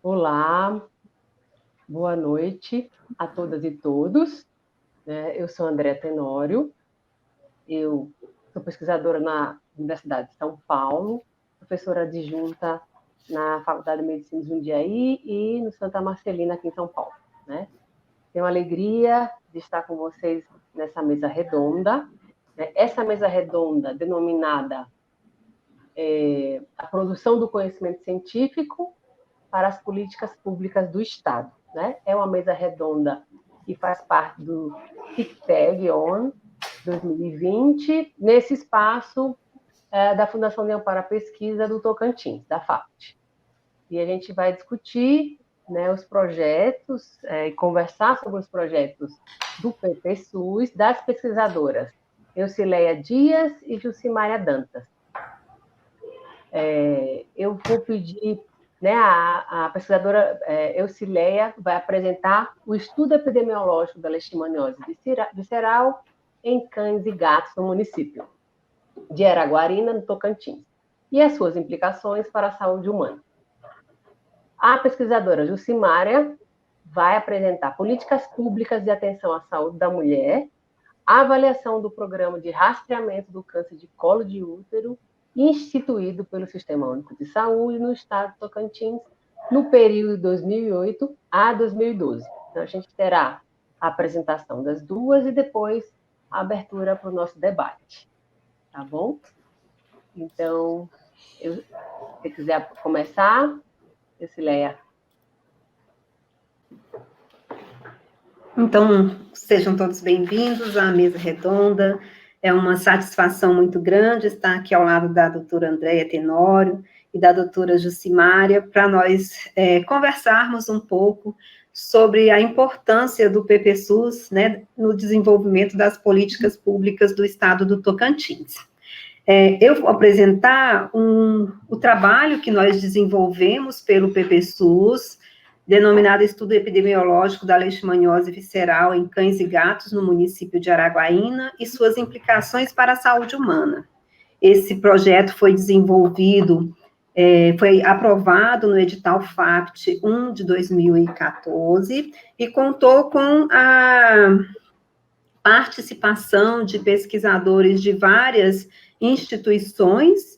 Olá, boa noite a todas e todos. Eu sou Andréa Tenório, eu sou pesquisadora na Universidade de São Paulo, professora adjunta na Faculdade de Medicina de Jundiaí e no Santa Marcelina, aqui em São Paulo. Tenho a alegria de estar com vocês nessa mesa redonda. Essa mesa redonda, denominada a produção do conhecimento científico para as políticas públicas do Estado. É uma mesa redonda que faz parte do CICTEG ON 2020, nesse espaço da Fundação de Amparo à Pesquisa do Tocantins, da FAPT. E a gente vai discutir os projetos e conversar sobre os projetos do PPSUS, das pesquisadoras Eucileia Dias e Jucimária Dantas. Eu vou pedir, a pesquisadora Eucileia vai apresentar o estudo epidemiológico da leishmaniose visceral em cães e gatos no município de Araguarina, no Tocantins, e as suas implicações para a saúde humana. A pesquisadora Jucimária vai apresentar políticas públicas de atenção à saúde da mulher, a avaliação do programa de rastreamento do câncer de colo de útero instituído pelo Sistema Único de Saúde no estado de Tocantins no período de 2008 a 2012. Então, a gente terá a apresentação das duas e depois a abertura para o nosso debate. Tá bom? Então, se quiser começar, Eucileia. Então, sejam todos bem-vindos à mesa redonda. É uma satisfação muito grande estar aqui ao lado da doutora Andréa Tenório e da doutora Jucimária para nós conversarmos um pouco sobre a importância do PPSUS, no desenvolvimento das políticas públicas do estado do Tocantins. Eu vou apresentar o trabalho que nós desenvolvemos pelo PPSUS, denominado Estudo Epidemiológico da Leishmaniose Visceral em Cães e Gatos no município de Araguaína e suas implicações para a saúde humana. Esse projeto foi desenvolvido, foi aprovado no edital FAPT 1 de 2014 e contou com a participação de pesquisadores de várias instituições,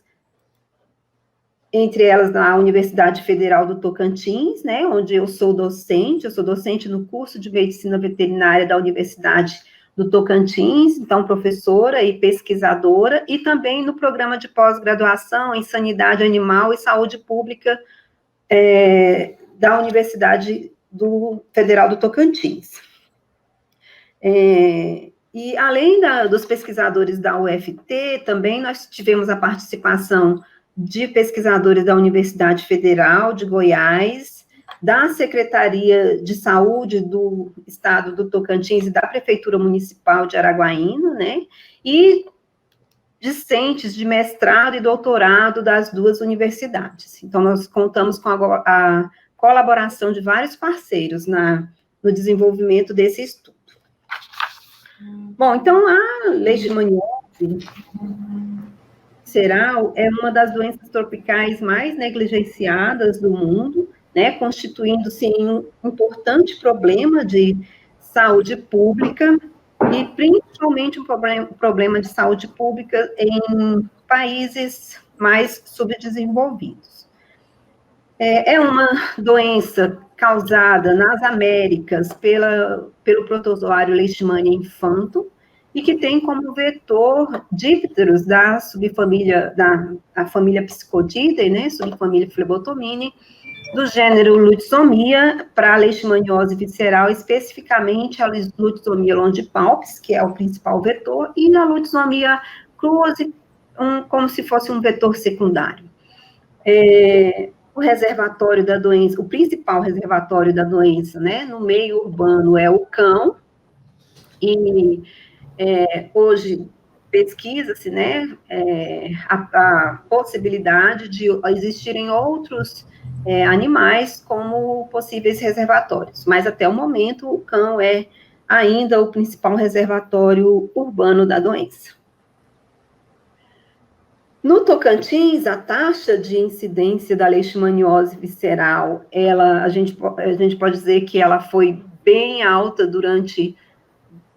entre elas a Universidade Federal do Tocantins, onde eu sou docente no curso de Medicina Veterinária da Universidade do Tocantins, então professora e pesquisadora, e também no programa de pós-graduação em Sanidade Animal e Saúde Pública da Universidade Federal do Tocantins. E além dos pesquisadores da UFT, também nós tivemos a participação de pesquisadores da Universidade Federal de Goiás, da Secretaria de Saúde do Estado do Tocantins e da Prefeitura Municipal de Araguaína, e discentes de mestrado e doutorado das duas universidades. Então, nós contamos com a colaboração de vários parceiros no desenvolvimento desse estudo. Bom, então, a leishmaniose visceral é uma das doenças tropicais mais negligenciadas do mundo, constituindo-se um importante problema de saúde pública e principalmente um problema de saúde pública em países mais subdesenvolvidos. É uma doença causada nas Américas pelo protozoário Leishmania infantum, e que tem como vetor dípteros da subfamília, da família Psychodidae, subfamília Phlebotomini, do gênero Lutzomia, para a leishmaniose visceral, especificamente a Lutzomia longipalpis, que é o principal vetor, e a Lutzomia cruzi, como se fosse um vetor secundário. O reservatório da doença, o principal reservatório da doença, no meio urbano é o cão, e hoje pesquisa-se, a possibilidade de existirem outros animais como possíveis reservatórios, mas até o momento o cão é ainda o principal reservatório urbano da doença. No Tocantins, a taxa de incidência da leishmaniose visceral, a gente pode dizer que ela foi bem alta durante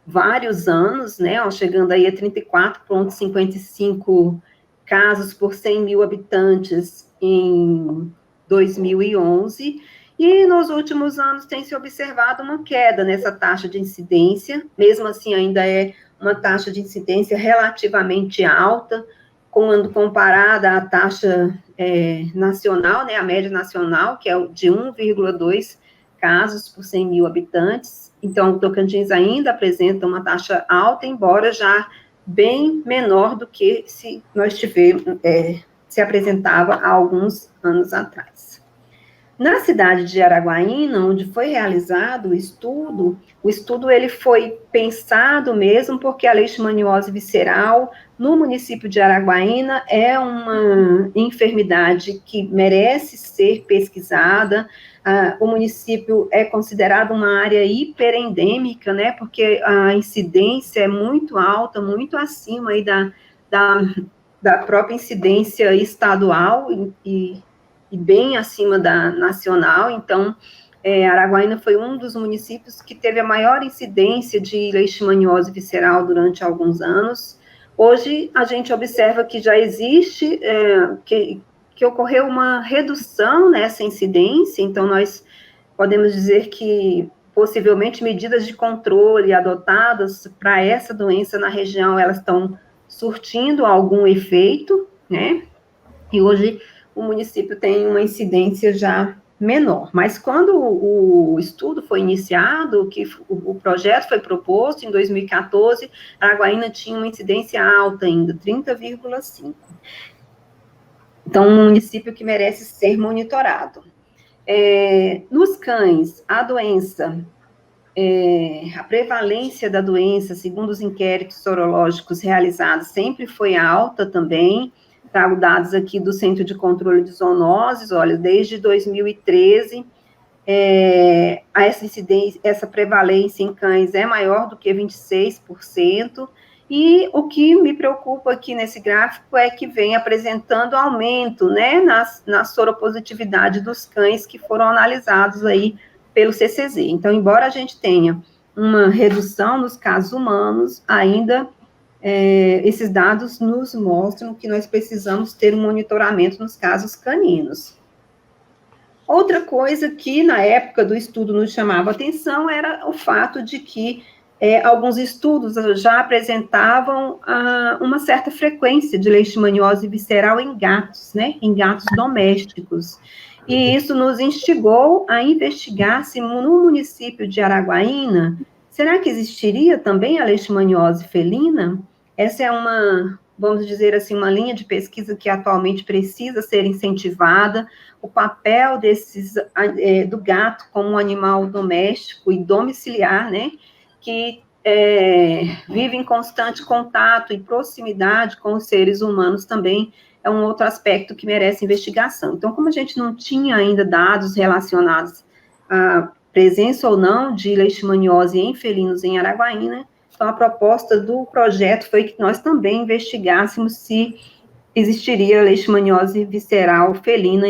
vários anos, né, chegando aí a 34,55 casos por 100 mil habitantes em 2011, e nos últimos anos tem se observado uma queda nessa taxa de incidência, mesmo assim ainda é uma taxa de incidência relativamente alta, quando comparada à taxa nacional, né, a média nacional, que é de 1,2 casos por 100 mil habitantes. Então, o Tocantins ainda apresenta uma taxa alta, embora já bem menor do que se apresentava há alguns anos atrás. Na cidade de Araguaína, onde foi realizado o estudo ele foi pensado mesmo porque a leishmaniose visceral no município de Araguaína é uma enfermidade que merece ser pesquisada. O município é considerado uma área hiperendêmica, né, porque a incidência é muito alta, muito acima aí da própria incidência estadual e bem acima da nacional. Então, Araguaína foi um dos municípios que teve a maior incidência de leishmaniose visceral durante alguns anos. Hoje, a gente observa que já existe, que ocorreu uma redução nessa incidência, então nós podemos dizer que possivelmente medidas de controle adotadas para essa doença na região, elas estão surtindo algum efeito, né? E hoje o município tem uma incidência já menor. Mas quando o estudo foi iniciado, que o projeto foi proposto em 2014, a Araguaína tinha uma incidência alta ainda, 30,5. Então, um município que merece ser monitorado. Nos cães, a doença, a prevalência da doença, segundo os inquéritos sorológicos realizados, sempre foi alta também. Trago dados aqui do Centro de Controle de Zoonoses, olha, desde 2013, essa prevalência em cães é maior do que 26%, e o que me preocupa aqui nesse gráfico é que vem apresentando aumento, né, na soropositividade dos cães que foram analisados aí pelo CCZ. Então, embora a gente tenha uma redução nos casos humanos, ainda esses dados nos mostram que nós precisamos ter um monitoramento nos casos caninos. Outra coisa que, na época do estudo, nos chamava atenção era o fato de que alguns estudos já apresentavam uma certa frequência de leishmaniose visceral em gatos, né, em gatos domésticos. E isso nos instigou a investigar se no município de Araguaína, será que existiria também a leishmaniose felina? Essa é vamos dizer assim, uma linha de pesquisa que atualmente precisa ser incentivada. O papel do gato como um animal doméstico e domiciliar, né, que vive em constante contato e proximidade com os seres humanos também é um outro aspecto que merece investigação. Então, como a gente não tinha ainda dados relacionados à presença ou não de leishmaniose em felinos em Araguaína, então a proposta do projeto foi que nós também investigássemos se existiria leishmaniose visceral felina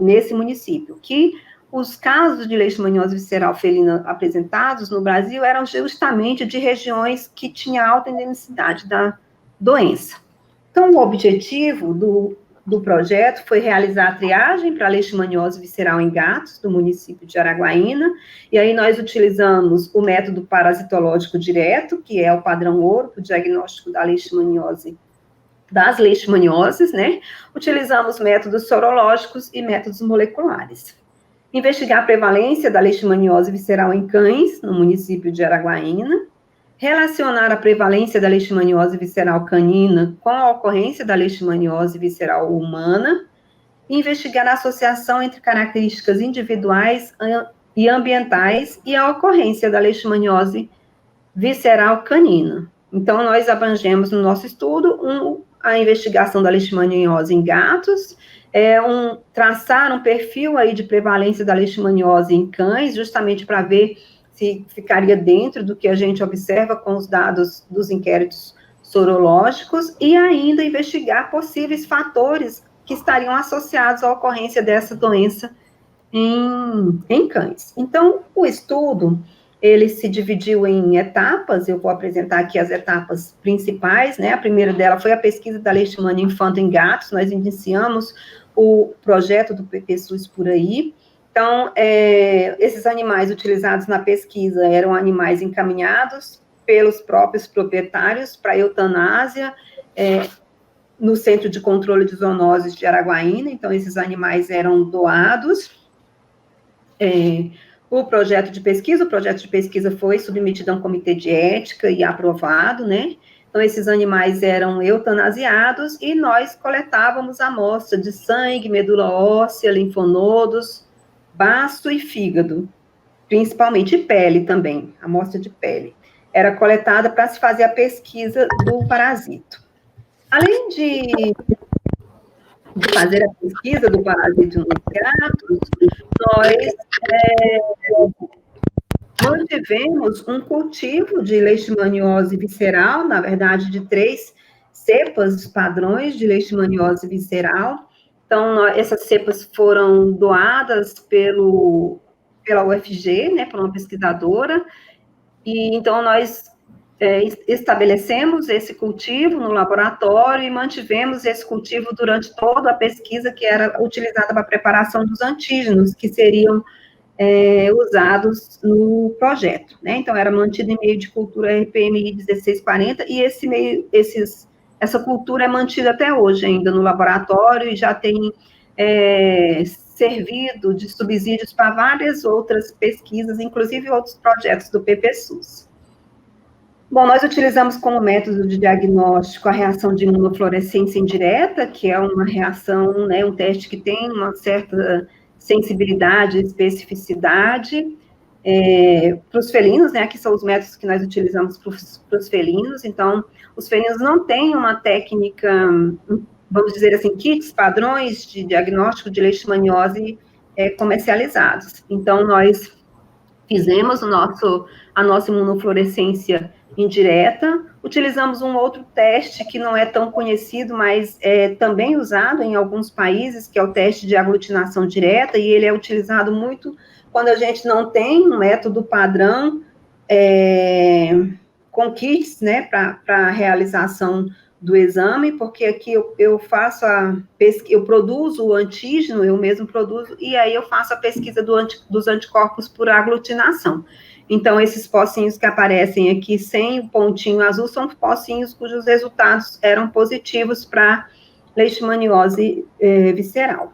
nesse município, que os casos de leishmaniose visceral felina apresentados no Brasil eram justamente de regiões que tinham alta endemicidade da doença. Então, o objetivo do projeto foi realizar a triagem para leishmaniose visceral em gatos do município de Araguaína, e aí nós utilizamos o método parasitológico direto, que é o padrão ouro para o diagnóstico das leishmanioses, né? Utilizamos métodos sorológicos e métodos moleculares. Investigar a prevalência da leishmaniose visceral em cães no município de Araguaína, relacionar a prevalência da leishmaniose visceral canina com a ocorrência da leishmaniose visceral humana, e investigar a associação entre características individuais e ambientais e a ocorrência da leishmaniose visceral canina. Então, nós abrangemos no nosso estudo a investigação da leishmaniose em gatos, traçar um perfil aí de prevalência da leishmaniose em cães, justamente para ver se ficaria dentro do que a gente observa com os dados dos inquéritos sorológicos e ainda investigar possíveis fatores que estariam associados à ocorrência dessa doença em cães. Então, o estudo, ele se dividiu em etapas, eu vou apresentar aqui as etapas principais, né? A primeira dela foi a pesquisa da leishmania infanto em gatos, nós iniciamos o projeto do PPSUS por aí. Então, esses animais utilizados na pesquisa eram animais encaminhados pelos próprios proprietários para eutanásia, no Centro de Controle de Zoonoses de Araguaína, então esses animais eram doados. O projeto de pesquisa foi submetido a um comitê de ética e aprovado, né? Então, esses animais eram eutanasiados e nós coletávamos amostra de sangue, medula óssea, linfonodos, baço e fígado, principalmente pele também, amostra de pele. Era coletada para se fazer a pesquisa do parasito. Além de fazer a pesquisa do parasito nos gatos, nós mantivemos um cultivo de leishmaniose visceral, na verdade, de 3 cepas padrões de leishmaniose visceral. Então, essas cepas foram doadas pela UFG, né, por uma pesquisadora, e então nós estabelecemos esse cultivo no laboratório e mantivemos esse cultivo durante toda a pesquisa que era utilizada para a preparação dos antígenos, que seriam usados no projeto, né? Então, era mantido em meio de cultura RPMI 1640, e essa cultura é mantida até hoje ainda no laboratório, e já tem servido de subsídios para várias outras pesquisas, inclusive outros projetos do PPSUS. Bom, nós utilizamos como método de diagnóstico a reação de imunofluorescência indireta, que é uma reação, né, um teste que tem uma certa sensibilidade e especificidade para os felinos, né, aqui são os métodos que nós utilizamos para os felinos. Então, os felinos não têm uma técnica, vamos dizer assim, kits, padrões de diagnóstico de leishmaniose comercializados. Então, nós fizemos a nossa imunofluorescência indireta, utilizamos um outro teste que não é tão conhecido, mas é também usado em alguns países, que é o teste de aglutinação direta, e ele é utilizado muito quando a gente não tem um método padrão com kits, né, para a realização do exame, porque aqui eu faço eu produzo o antígeno, eu mesmo produzo, e aí eu faço a pesquisa dos anticorpos por aglutinação. Então, esses pocinhos que aparecem aqui sem o pontinho azul são pocinhos cujos resultados eram positivos para leishmaniose visceral.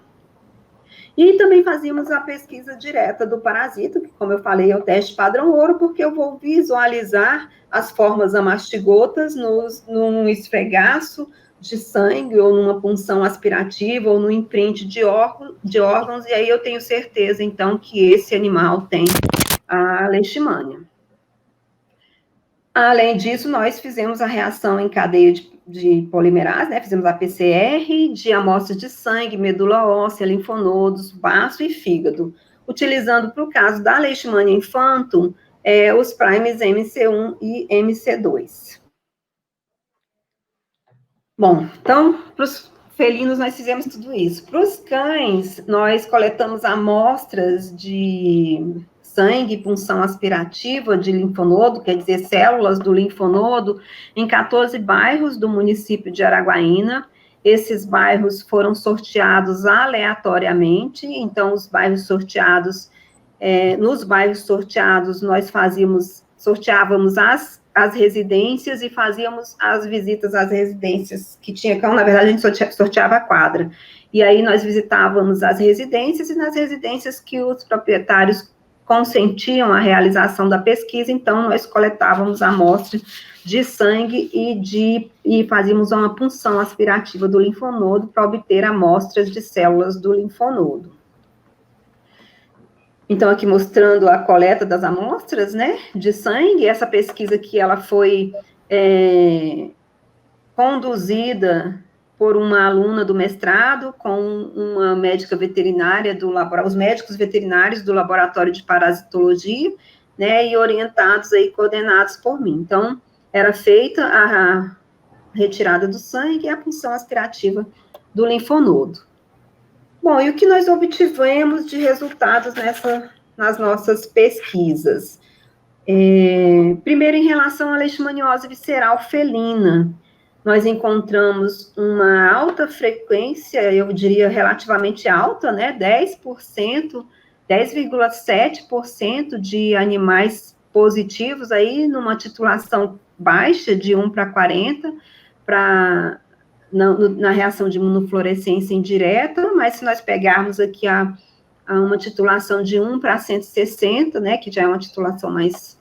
E também fazíamos a pesquisa direta do parasita, que, como eu falei, é o teste padrão ouro, porque eu vou visualizar as formas amastigotas num esfregaço de sangue, ou numa punção aspirativa, ou no imprint de órgãos, e aí eu tenho certeza, então, que esse animal tem a leishmania. Além disso, nós fizemos a reação em cadeia de polimerase, né? Fizemos a PCR de amostras de sangue, medula óssea, linfonodos, baço e fígado, utilizando, para o caso da leishmania infantum, os primes MC1 e MC2. Bom, então, para os felinos nós fizemos tudo isso. Para os cães, nós coletamos amostras de sangue, punção aspirativa de linfonodo, quer dizer, células do linfonodo, em 14 bairros do município de Araguaína. Esses bairros foram sorteados aleatoriamente, então os bairros sorteados, nos bairros sorteados nós sorteávamos as residências e fazíamos as visitas às residências que tinha cão. Na verdade, a gente sorteava a quadra. E aí nós visitávamos as residências, e nas residências que os proprietários consentiam a realização da pesquisa, então nós coletávamos amostras de sangue e fazíamos uma punção aspirativa do linfonodo para obter amostras de células do linfonodo. Então, aqui mostrando a coleta das amostras, né, de sangue. Essa pesquisa aqui, ela foi conduzida por uma aluna do mestrado, com uma médica veterinária os médicos veterinários do laboratório de parasitologia, né, e orientados aí, coordenados por mim. Então, era feita retirada do sangue e a punção aspirativa do linfonodo. Bom, e o que nós obtivemos de resultados nas nossas pesquisas? Primeiro, em relação à leishmaniose visceral felina, nós encontramos uma alta frequência, eu diria relativamente alta, né, 10%, 10,7% de animais positivos aí numa titulação baixa de 1 para 40, na reação de imunofluorescência indireta, mas se nós pegarmos aqui a uma titulação de 1 para 160, né, que já é uma titulação mais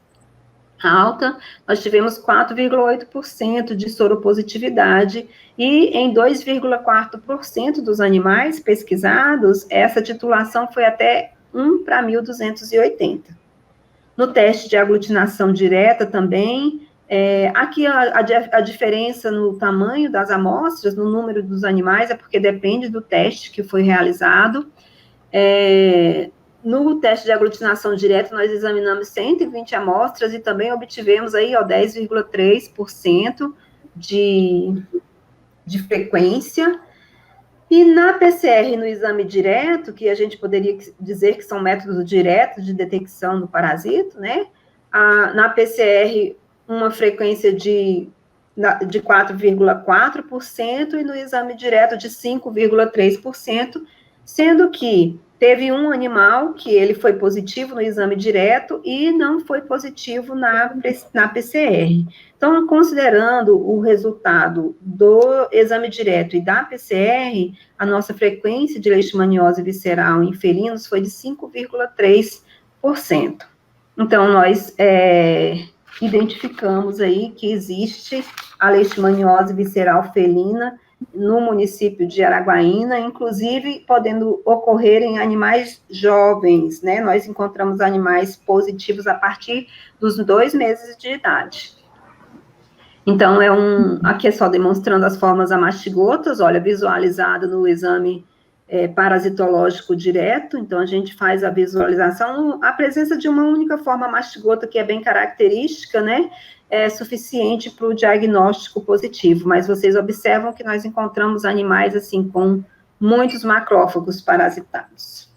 alta, nós tivemos 4,8% de soropositividade, e em 2,4% dos animais pesquisados, essa titulação foi até 1 para 1.280. No teste de aglutinação direta também, aqui a diferença no tamanho das amostras, no número dos animais, é porque depende do teste que foi realizado. No teste de aglutinação direta, nós examinamos 120 amostras e também obtivemos aí, 10,3% de frequência. E na PCR, no exame direto, que a gente poderia dizer que são métodos diretos de detecção do parasito, né? Na PCR, uma frequência de 4,4% e no exame direto de 5,3%, sendo que teve um animal que ele foi positivo no exame direto e não foi positivo na PCR. Então, considerando o resultado do exame direto e da PCR, a nossa frequência de leishmaniose visceral em felinos foi de 5,3%. Então, nós identificamos aí que existe a leishmaniose visceral felina no município de Araguaína, inclusive podendo ocorrer em animais jovens, né? Nós encontramos animais positivos a partir dos 2 meses de idade. Então, aqui é só demonstrando as formas amastigotas, olha, visualizada no exame parasitológico direto. Então, a gente faz a visualização, a presença de uma única forma mastigota, que é bem característica, né? É suficiente para o diagnóstico positivo, mas vocês observam que nós encontramos animais, assim, com muitos macrófagos parasitados.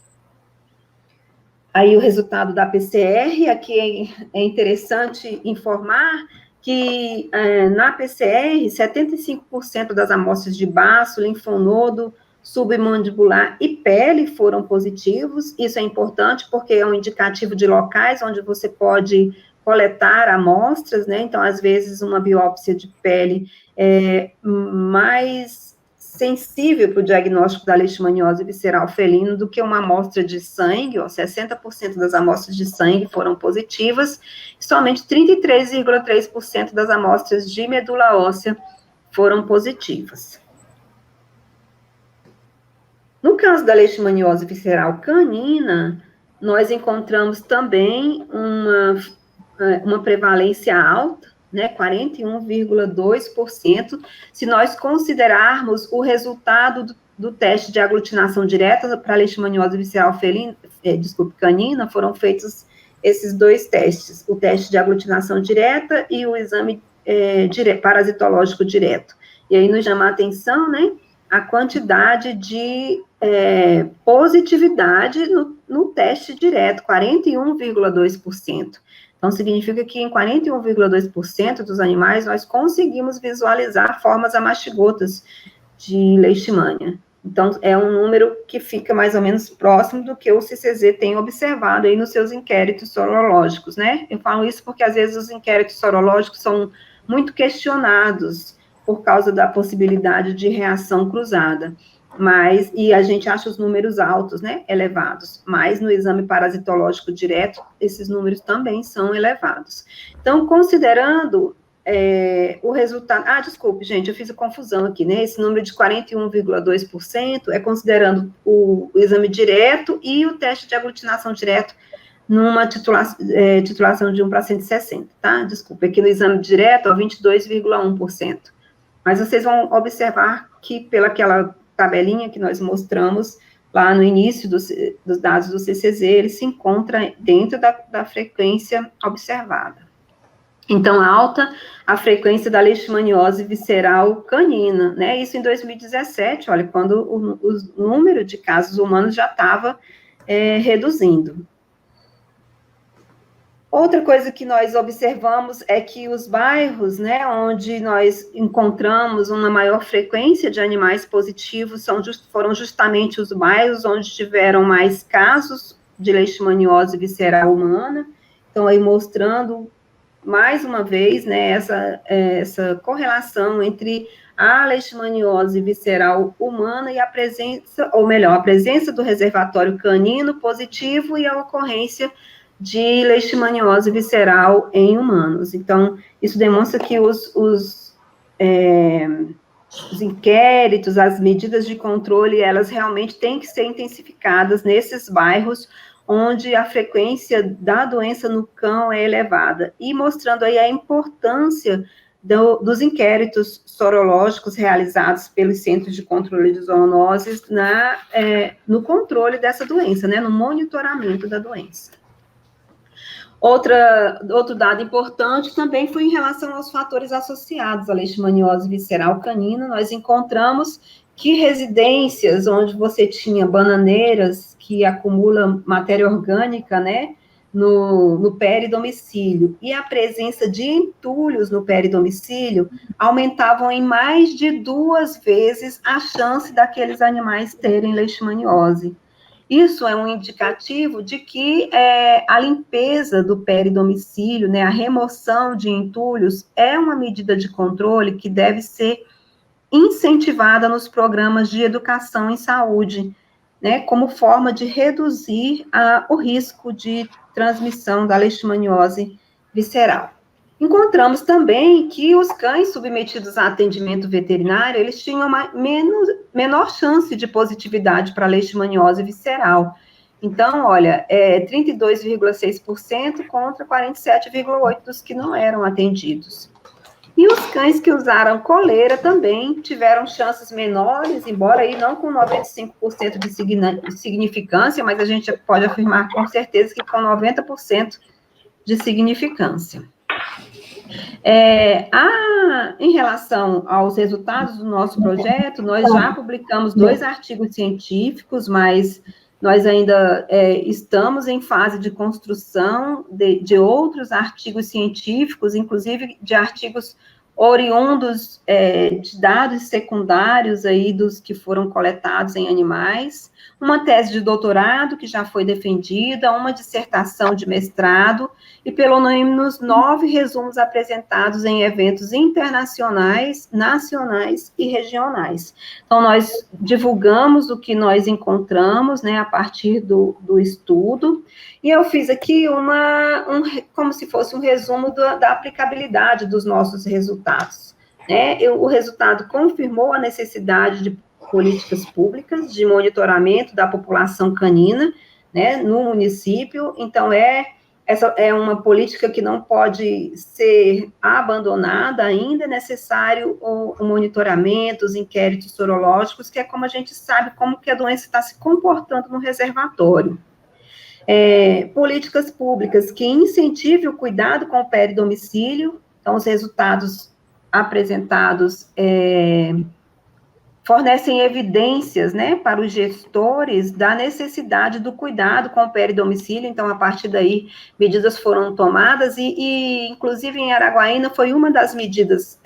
Aí, o resultado da PCR, aqui é interessante informar que na PCR, 75% das amostras de baço, linfonodo, submandibular e pele foram positivos. Isso é importante porque é um indicativo de locais onde você pode coletar amostras, né? Então, às vezes, uma biópsia de pele é mais sensível para o diagnóstico da leishmaniose visceral felino do que uma amostra de sangue, 60% das amostras de sangue foram positivas, e somente 33,3% das amostras de medula óssea foram positivas. No caso da leishmaniose visceral canina, nós encontramos também uma prevalência alta, né, 41,2%, se nós considerarmos o resultado do teste de aglutinação direta para a leishmaniose visceral canina, foram feitos esses 2 testes, o teste de aglutinação direta e o exame parasitológico direto. E aí nos chama a atenção, né, a quantidade de positividade no teste direto, 41,2%. Então, significa que em 41,2% dos animais, nós conseguimos visualizar formas amastigotas de leishmania. Então, é um número que fica mais ou menos próximo do que o CCZ tem observado aí nos seus inquéritos sorológicos, né? Eu falo isso porque, às vezes, os inquéritos sorológicos são muito questionados por causa da possibilidade de reação cruzada. E a gente acha os números altos, né, elevados, mas no exame parasitológico direto, esses números também são elevados. Então, considerando o resultado... desculpe, gente, eu fiz a confusão aqui, né, esse número de 41,2% é considerando o exame direto e o teste de aglutinação direto numa titulação de 1 para 160, tá? Desculpe, aqui no exame direto, 22,1%. Mas vocês vão observar que, pelaquela tabelinha que nós mostramos lá no início dos dados do CCZ, ele se encontra dentro da frequência observada. Então, alta a frequência da leishmaniose visceral canina, né? Isso em 2017, olha, quando o número de casos humanos já estava reduzindo. Outra coisa que nós observamos é que os bairros, né, onde nós encontramos uma maior frequência de animais positivos foram justamente os bairros onde tiveram mais casos de leishmaniose visceral humana. Então, aí mostrando mais uma vez, né, essa correlação entre a leishmaniose visceral humana e a presença, ou melhor, a presença do reservatório canino positivo e a ocorrência de leishmaniose visceral em humanos. Então, isso demonstra que os inquéritos, as medidas de controle, elas realmente têm que ser intensificadas nesses bairros onde a frequência da doença no cão é elevada, e mostrando aí a importância dos inquéritos sorológicos realizados pelos Centros de Controle de Zoonoses no controle dessa doença, né, no monitoramento da doença. Outro dado importante também foi em relação aos fatores associados à leishmaniose visceral canina. Nós encontramos que residências onde você tinha bananeiras que acumulam matéria orgânica, né, no peridomicílio, e a presença de entulhos no peridomicílio aumentavam em mais de 2 vezes a chance daqueles animais terem leishmaniose. Isso é um indicativo de que a limpeza do peridomicílio, né, a remoção de entulhos, é uma medida de controle que deve ser incentivada nos programas de educação em saúde, né, como forma de reduzir o risco de transmissão da leishmaniose visceral. Encontramos também que os cães submetidos a atendimento veterinário, eles tinham menor chance de positividade para leishmaniose visceral. Então, olha, 32,6% contra 47,8% dos que não eram atendidos. E os cães que usaram coleira também tiveram chances menores, embora aí não com 95% de significância, mas a gente pode afirmar com certeza que com 90% de significância. Em relação aos resultados do nosso projeto, nós já publicamos 2 artigos científicos, mas nós ainda estamos em fase de construção de outros artigos científicos, inclusive de artigos oriundos de dados secundários aí dos que foram coletados em animais, uma tese de doutorado que já foi defendida, uma dissertação de mestrado e pelo menos 9 resumos apresentados em eventos internacionais, nacionais e regionais. Então, nós divulgamos o que nós encontramos, né, a partir do estudo, e eu fiz aqui como se fosse um resumo da aplicabilidade dos nossos resultados, né? O resultado confirmou a necessidade de políticas públicas de monitoramento da população canina, né, no município. Então, essa é uma política que não pode ser abandonada, ainda é necessário o monitoramento, os inquéritos sorológicos, que é como a gente sabe como que a doença está se comportando no reservatório. Políticas públicas que incentivem o cuidado com o peridomicílio. Então, os resultados apresentados fornecem evidências, né, para os gestores da necessidade do cuidado com o peridomicílio. Então, a partir daí, medidas foram tomadas e inclusive, em Araguaína, foi uma das medidas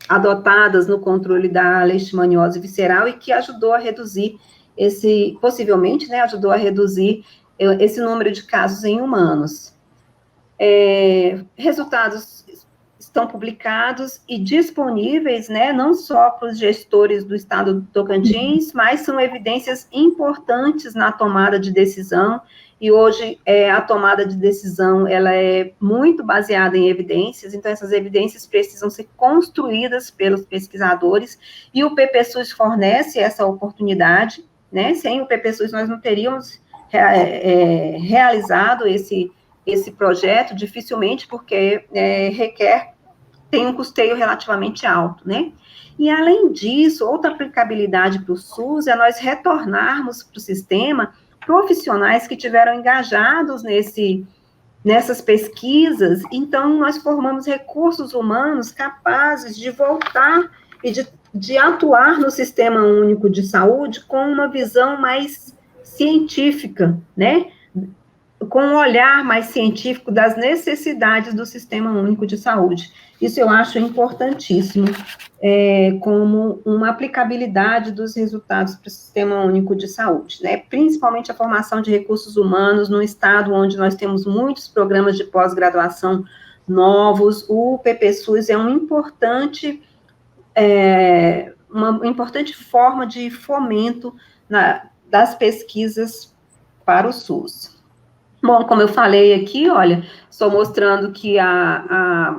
adotadas no controle da leishmaniose visceral e que ajudou a reduzir possivelmente, né, ajudou a reduzir esse número de casos em humanos. Resultados estão publicados e disponíveis, né, não só para os gestores do estado do Tocantins, mas são evidências importantes na tomada de decisão, e hoje a tomada de decisão, ela é muito baseada em evidências, então essas evidências precisam ser construídas pelos pesquisadores, e o PPSUS fornece essa oportunidade, né, sem o PPSUS nós não teríamos realizado esse projeto, dificilmente, porque tem um custeio relativamente alto, né? E, além disso, outra aplicabilidade para o SUS é nós retornarmos para o sistema profissionais que tiveram engajados nessas pesquisas, então nós formamos recursos humanos capazes de voltar e de atuar no Sistema Único de Saúde com uma visão mais científica, né? Com um olhar mais científico das necessidades do Sistema Único de Saúde. Isso eu acho importantíssimo, como uma aplicabilidade dos resultados para o Sistema Único de Saúde, né? Principalmente a formação de recursos humanos no estado onde nós temos muitos programas de pós-graduação novos. O PPSUS é uma importante forma de fomento das pesquisas para o SUS. Bom, como eu falei aqui, olha, estou mostrando que a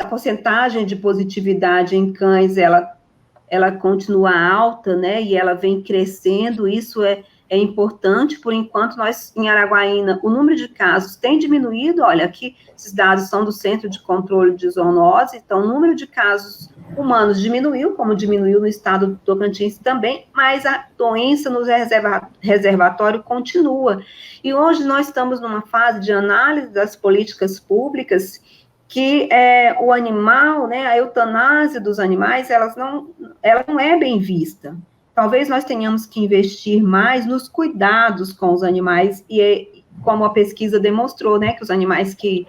porcentagem de positividade em cães, ela continua alta, né, e ela vem crescendo, isso é importante. Por enquanto, nós, em Araguaína, o número de casos tem diminuído, olha, aqui, esses dados são do Centro de Controle de Zoonose, então, o número de casos humanos diminuiu, como diminuiu no estado do Tocantins também, mas a doença no reservatório continua. E hoje nós estamos numa fase de análise das políticas públicas que o animal, né, a eutanásia dos animais, ela não é bem vista. Talvez nós tenhamos que investir mais nos cuidados com os animais, e como a pesquisa demonstrou, né, que os animais que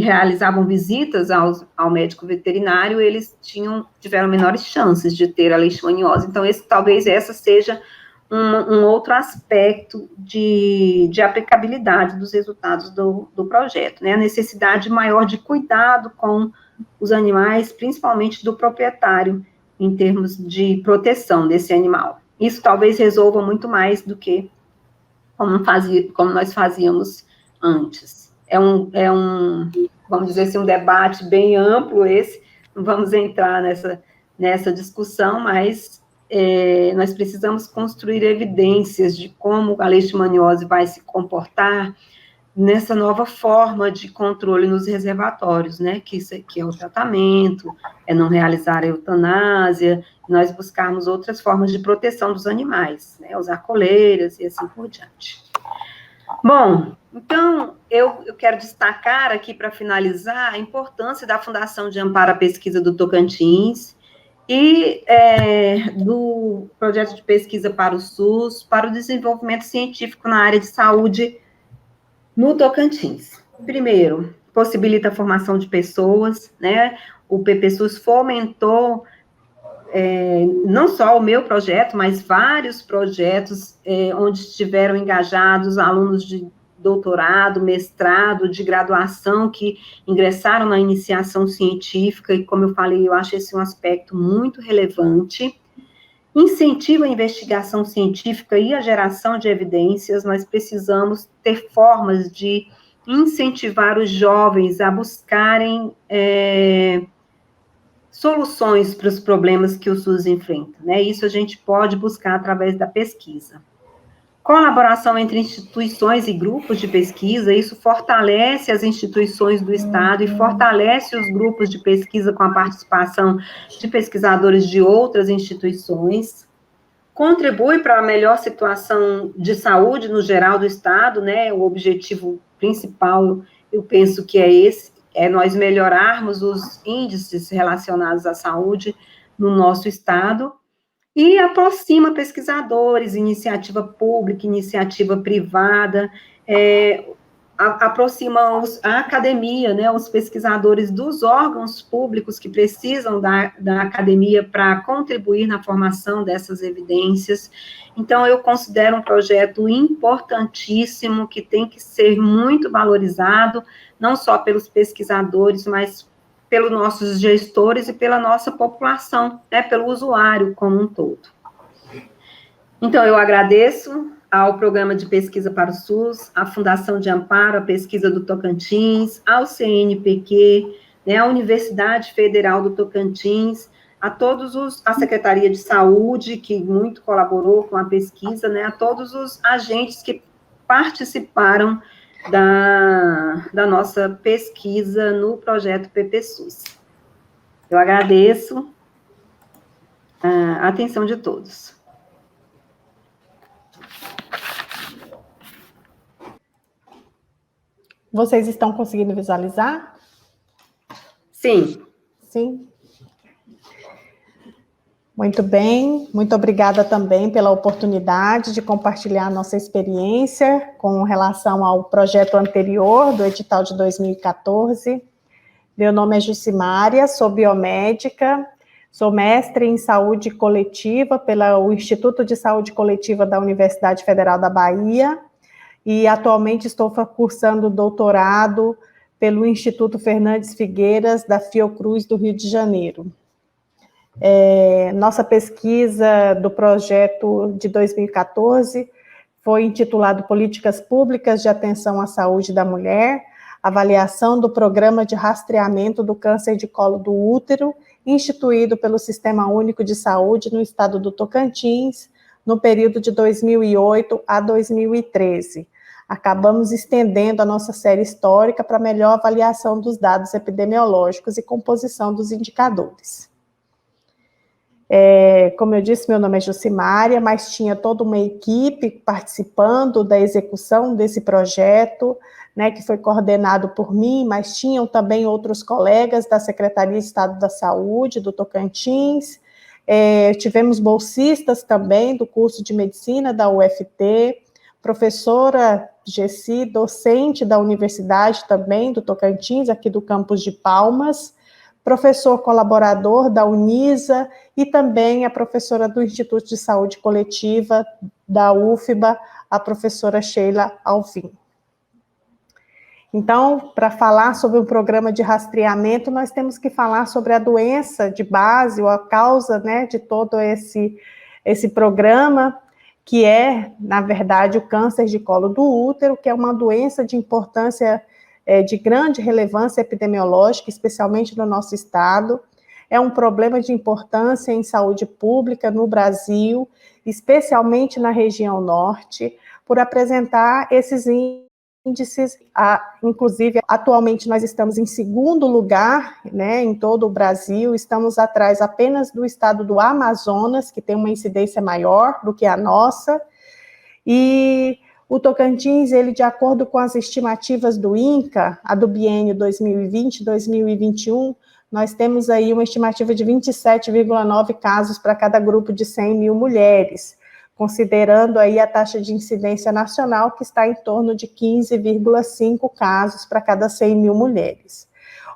realizavam visitas ao médico veterinário, eles tiveram menores chances de ter a leishmaniose. Então, talvez essa seja um outro aspecto de aplicabilidade dos resultados do projeto, né? A necessidade maior de cuidado com os animais, principalmente do proprietário, em termos de proteção desse animal. Isso talvez resolva muito mais do que como nós fazíamos antes. Vamos dizer assim, um debate bem amplo esse, não vamos entrar nessa discussão, mas nós precisamos construir evidências de como a leishmaniose vai se comportar nessa nova forma de controle nos reservatórios, né, que é o tratamento, é não realizar a eutanásia, nós buscarmos outras formas de proteção dos animais, né, usar coleiras e assim por diante. Bom, então, eu quero destacar aqui, para finalizar, a importância da Fundação de Amparo à Pesquisa do Tocantins e do projeto de pesquisa para o SUS, para o desenvolvimento científico na área de saúde no Tocantins. Primeiro, possibilita a formação de pessoas, né? O PPSUS fomentou não só o meu projeto, mas vários projetos onde estiveram engajados alunos de doutorado, mestrado, de graduação, que ingressaram na iniciação científica, e como eu falei, eu acho esse um aspecto muito relevante. Incentiva a investigação científica e a geração de evidências. Nós precisamos ter formas de incentivar os jovens a buscarem soluções para os problemas que o SUS enfrenta, né? Isso a gente pode buscar através da pesquisa. Colaboração entre instituições e grupos de pesquisa, isso fortalece as instituições do Estado e fortalece os grupos de pesquisa com a participação de pesquisadores de outras instituições. Contribui para a melhor situação de saúde no geral do Estado, né? O objetivo principal, eu penso que é esse, é nós melhorarmos os índices relacionados à saúde no nosso Estado, e aproxima pesquisadores, iniciativa pública, iniciativa privada, aproxima a academia, né, os pesquisadores dos órgãos públicos que precisam da academia para contribuir na formação dessas evidências. Então, eu considero um projeto importantíssimo, que tem que ser muito valorizado, não só pelos pesquisadores, mas pelos nossos gestores e pela nossa população, né, pelo usuário como um todo. Então, eu agradeço ao Programa de Pesquisa para o SUS, à Fundação de Amparo à Pesquisa do Tocantins, ao CNPq, né, à Universidade Federal do Tocantins, a Secretaria de Saúde, que muito colaborou com a pesquisa, né, a todos os agentes que participaram da nossa pesquisa no projeto PPSUS. Eu agradeço a atenção de todos. Vocês estão conseguindo visualizar? Sim. Sim. Muito bem, muito obrigada também pela oportunidade de compartilhar nossa experiência com relação ao projeto anterior do edital de 2014. Meu nome é Jucimária, sou biomédica, sou mestre em saúde coletiva pelo Instituto de Saúde Coletiva da Universidade Federal da Bahia e atualmente estou cursando doutorado pelo Instituto Fernandes Figueiras da Fiocruz do Rio de Janeiro. Nossa pesquisa do projeto de 2014 foi intitulado Políticas Públicas de Atenção à Saúde da Mulher, avaliação do Programa de Rastreamento do Câncer de Colo do Útero, instituído pelo Sistema Único de Saúde no estado do Tocantins, no período de 2008 a 2013. Acabamos estendendo a nossa série histórica para melhor avaliação dos dados epidemiológicos e composição dos indicadores. Como eu disse, meu nome é Jucimária, mas tinha toda uma equipe participando da execução desse projeto, né, que foi coordenado por mim, mas tinham também outros colegas da Secretaria de Estado da Saúde, do Tocantins, tivemos bolsistas também do curso de Medicina da UFT, professora Gessi, docente da Universidade também do Tocantins, aqui do campus de Palmas, professor colaborador da Unisa e também a professora do Instituto de Saúde Coletiva da UFBA, a professora Sheila Alvim. Então, para falar sobre o programa de rastreamento, nós temos que falar sobre a doença de base, ou a causa, né, de todo esse programa, que é, na verdade, o câncer de colo do útero, que é uma doença de importância de grande relevância epidemiológica, especialmente no nosso estado. É um problema de importância em saúde pública no Brasil, especialmente na região norte, por apresentar esses índices, inclusive, atualmente nós estamos em segundo lugar, né, em todo o Brasil, estamos atrás apenas do estado do Amazonas, que tem uma incidência maior do que a nossa, e o Tocantins, ele, de acordo com as estimativas do INCA, a do biênio 2020-2021, nós temos aí uma estimativa de 27,9 casos para cada grupo de 100 mil mulheres, considerando aí a taxa de incidência nacional, que está em torno de 15,5 casos para cada 100 mil mulheres.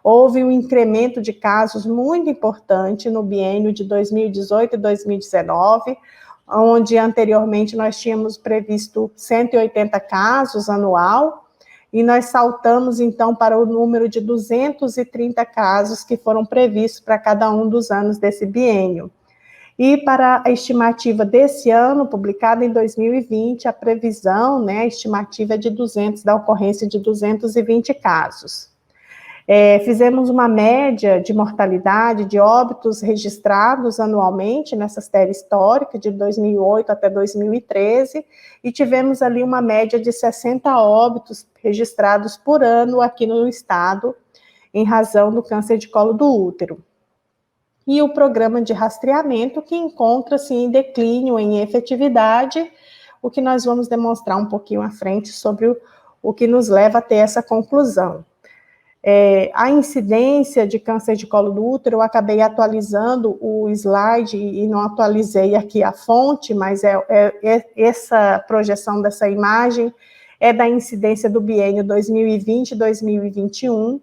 Houve um incremento de casos muito importante no biênio de 2018 e 2019, onde anteriormente nós tínhamos previsto 180 casos anual, e nós saltamos, então, para o número de 230 casos que foram previstos para cada um dos anos desse biênio. E para a estimativa desse ano, publicada em 2020, a previsão, né, a estimativa é da ocorrência de 220 casos. Fizemos uma média de mortalidade, de óbitos registrados anualmente nessa série histórica, de 2008 até 2013, e tivemos ali uma média de 60 óbitos registrados por ano aqui no estado, em razão do câncer de colo do útero. E o programa de rastreamento, que encontra-se em declínio, em efetividade, o que nós vamos demonstrar um pouquinho à frente sobre o que nos leva a ter essa conclusão. A incidência de câncer de colo do útero, eu acabei atualizando o slide e não atualizei aqui a fonte, mas essa projeção dessa imagem é da incidência do biênio 2020-2021,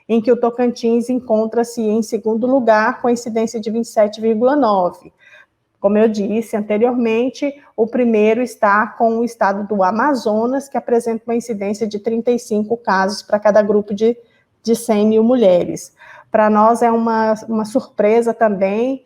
em que o Tocantins encontra-se em segundo lugar, com incidência de 27,9. Como eu disse anteriormente, o primeiro está com o estado do Amazonas, que apresenta uma incidência de 35 casos para cada grupo de 100 mil mulheres. Para nós é uma surpresa também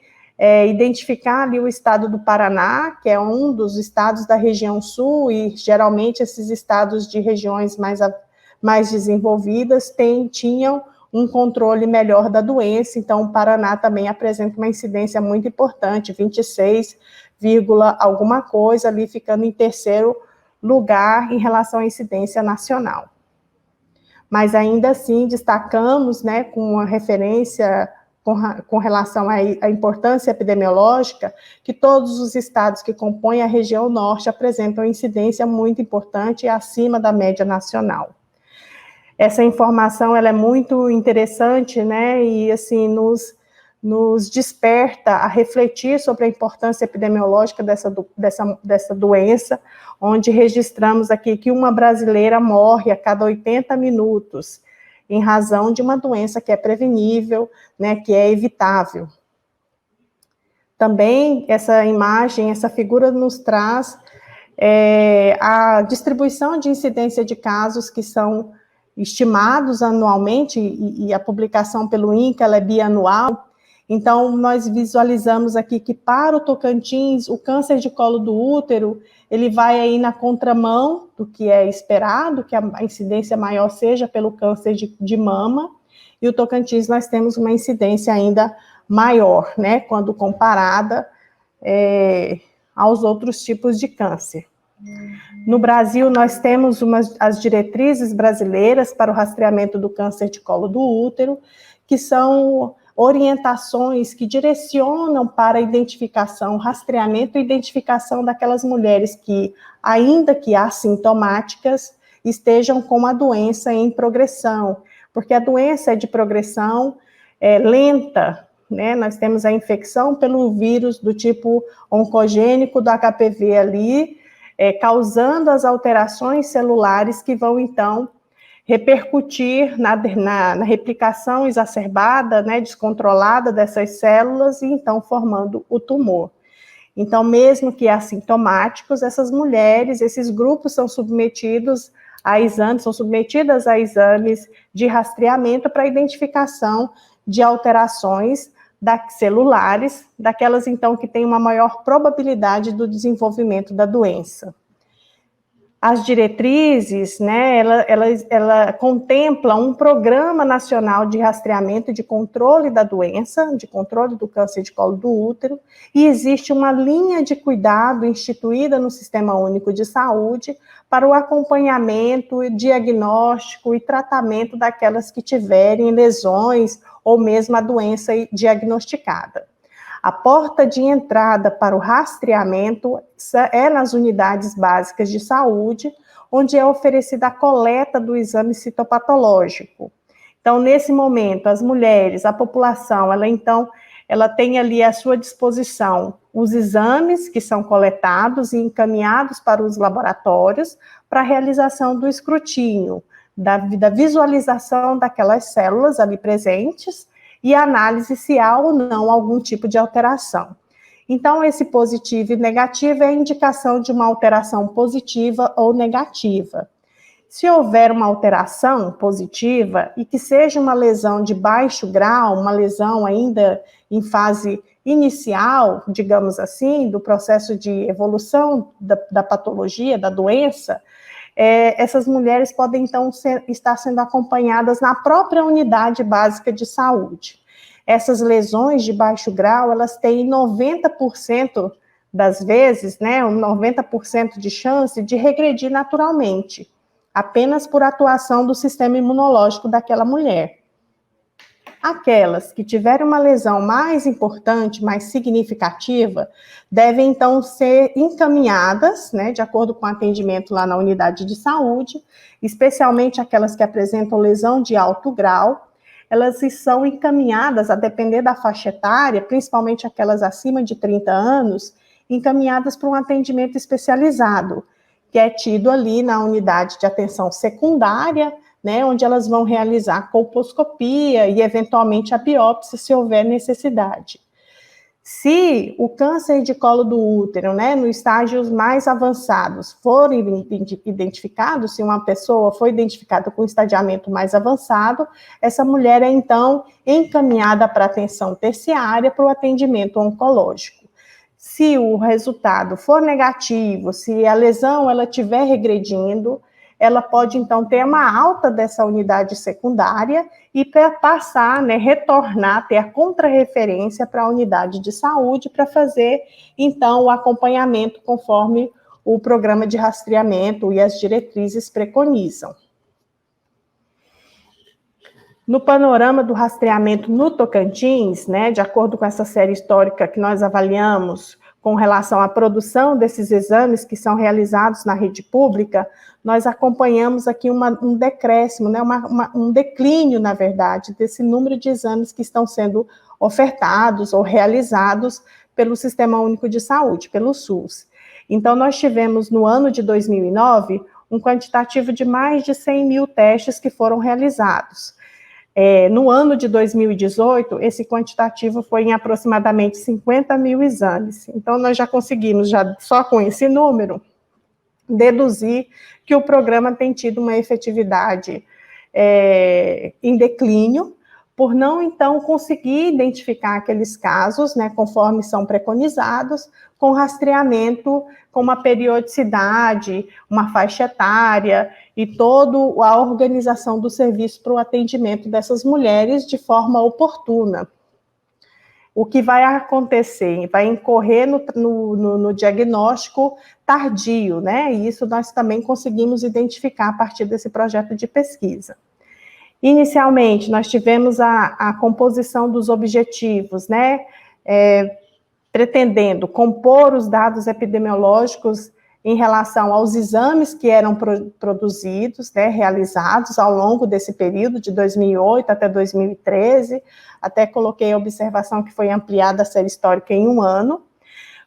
identificar ali o estado do Paraná, que é um dos estados da região sul, e geralmente esses estados de regiões mais desenvolvidas tinham um controle melhor da doença, então o Paraná também apresenta uma incidência muito importante, 26, alguma coisa, ali ficando em terceiro lugar em relação à incidência nacional. Mas ainda assim destacamos, né, com uma referência com relação à importância epidemiológica, que todos os estados que compõem a região norte apresentam incidência muito importante e acima da média nacional. Essa informação ela é muito interessante, né? E assim nos desperta a refletir sobre a importância epidemiológica dessa doença, onde registramos aqui que uma brasileira morre a cada 80 minutos, em razão de uma doença que é prevenível, né, que é evitável. Também essa imagem, essa figura nos traz a distribuição de incidência de casos que são estimados anualmente, e a publicação pelo INCA ela é bianual. Então, nós visualizamos aqui que para o Tocantins, o câncer de colo do útero, ele vai aí na contramão do que é esperado, que a incidência maior seja pelo câncer de mama, e o Tocantins nós temos uma incidência ainda maior, né, quando comparada aos outros tipos de câncer. No Brasil, nós temos as diretrizes brasileiras para o rastreamento do câncer de colo do útero, que são orientações que direcionam para a identificação, rastreamento e identificação daquelas mulheres que, ainda que assintomáticas, estejam com a doença em progressão, porque a doença é de progressão lenta, né? Nós temos a infecção pelo vírus do tipo oncogênico do HPV ali, causando as alterações celulares que vão, então, repercutir na replicação exacerbada, né, descontrolada dessas células e, então, formando o tumor. Então, mesmo que assintomáticos, essas mulheres, esses grupos são submetidas a exames de rastreamento para identificação de alterações celulares, daquelas, então, que têm uma maior probabilidade do desenvolvimento da doença. As diretrizes, né, ela contempla um programa nacional de rastreamento e de controle da doença, de controle do câncer de colo do útero, e existe uma linha de cuidado instituída no Sistema Único de Saúde para o acompanhamento, diagnóstico e tratamento daquelas que tiverem lesões ou mesmo a doença diagnosticada. A porta de entrada para o rastreamento é nas unidades básicas de saúde, onde é oferecida a coleta do exame citopatológico. Então, nesse momento, as mulheres, a população, ela tem ali à sua disposição os exames que são coletados e encaminhados para os laboratórios para a realização do escrutínio, da visualização daquelas células ali presentes, e análise se há ou não algum tipo de alteração. Então, esse positivo e negativo é a indicação de uma alteração positiva ou negativa. Se houver uma alteração positiva e que seja uma lesão de baixo grau, uma lesão ainda em fase inicial, digamos assim, do processo de evolução da patologia, da doença, essas mulheres podem, então, estar sendo acompanhadas na própria unidade básica de saúde. Essas lesões de baixo grau, elas têm 90% das vezes, né, 90% de chance de regredir naturalmente, apenas por atuação do sistema imunológico daquela mulher. Aquelas que tiverem uma lesão mais importante, mais significativa, devem, então, ser encaminhadas, né, de acordo com o atendimento lá na unidade de saúde, especialmente aquelas que apresentam lesão de alto grau. Elas são encaminhadas, a depender da faixa etária, principalmente aquelas acima de 30 anos, encaminhadas para um atendimento especializado, que é tido ali na unidade de atenção secundária, né, onde elas vão realizar a colposcopia e, eventualmente, a biópsia, se houver necessidade. Se o câncer de colo do útero, né, nos estágios mais avançados, forem identificados, se uma pessoa foi identificada com estadiamento mais avançado, essa mulher é, então, encaminhada para atenção terciária, para o atendimento oncológico. Se o resultado for negativo, se a lesão ela estiver regredindo, ela pode, então, ter uma alta dessa unidade secundária e passar, né, retornar, ter a contrarreferência para a unidade de saúde para fazer, então, o acompanhamento conforme o programa de rastreamento e as diretrizes preconizam. No panorama do rastreamento no Tocantins, né, de acordo com essa série histórica que nós avaliamos, com relação à produção desses exames que são realizados na rede pública, nós acompanhamos aqui um decréscimo, né, um declínio, na verdade, desse número de exames que estão sendo ofertados ou realizados pelo Sistema Único de Saúde, pelo SUS. Então, nós tivemos, no ano de 2009, um quantitativo de mais de 100 mil testes que foram realizados. No ano de 2018, esse quantitativo foi em aproximadamente 50 mil exames. Então, nós já conseguimos, só com esse número, deduzir que o programa tem tido uma efetividade em declínio, por não, então, conseguir identificar aqueles casos, né, conforme são preconizados, com rastreamento, com uma periodicidade, uma faixa etária e toda a organização do serviço para o atendimento dessas mulheres de forma oportuna. O que vai acontecer? Vai incorrer no diagnóstico tardio, né? E isso nós também conseguimos identificar a partir desse projeto de pesquisa. Inicialmente, nós tivemos a composição dos objetivos, né? Pretendendo compor os dados epidemiológicos em relação aos exames que eram produzidos, né, realizados ao longo desse período, de 2008 até 2013, até coloquei a observação que foi ampliada a série histórica em 1 ano,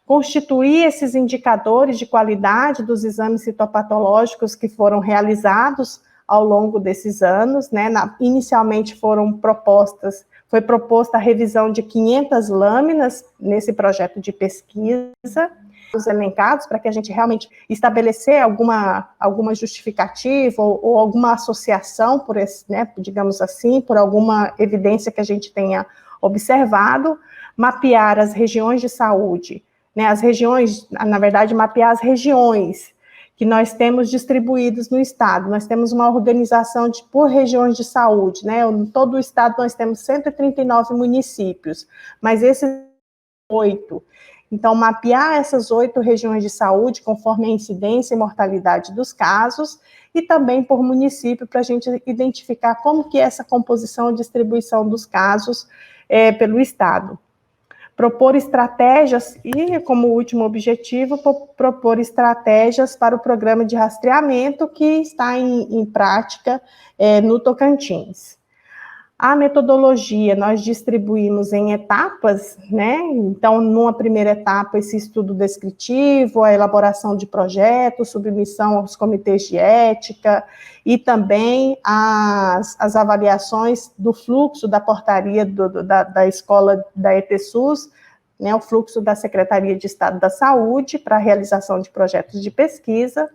constituir esses indicadores de qualidade dos exames citopatológicos que foram realizados ao longo desses anos, né, inicialmente foi proposta a revisão de 500 lâminas nesse projeto de pesquisa, os elencados, para que a gente realmente estabelecer alguma justificativa ou alguma associação por esse, né, digamos assim, por alguma evidência que a gente tenha observado, mapear as regiões de saúde, né, as regiões, na verdade, mapear as regiões que nós temos distribuídos no estado. Nós temos uma organização por regiões de saúde, né? Em todo o estado nós temos 139 municípios, mas esses 8. Então, mapear essas 8 regiões de saúde, conforme a incidência e mortalidade dos casos, e também por município, para a gente identificar como que é essa composição e distribuição dos casos pelo estado. Propor estratégias, e como último objetivo, propor estratégias para o programa de rastreamento que está em prática no Tocantins. A metodologia nós distribuímos em etapas, né? Então, numa primeira etapa, esse estudo descritivo, a elaboração de projetos, submissão aos comitês de ética e também as avaliações do fluxo da portaria da escola da ETSUS, né? O fluxo da Secretaria de Estado da Saúde para a realização de projetos de pesquisa.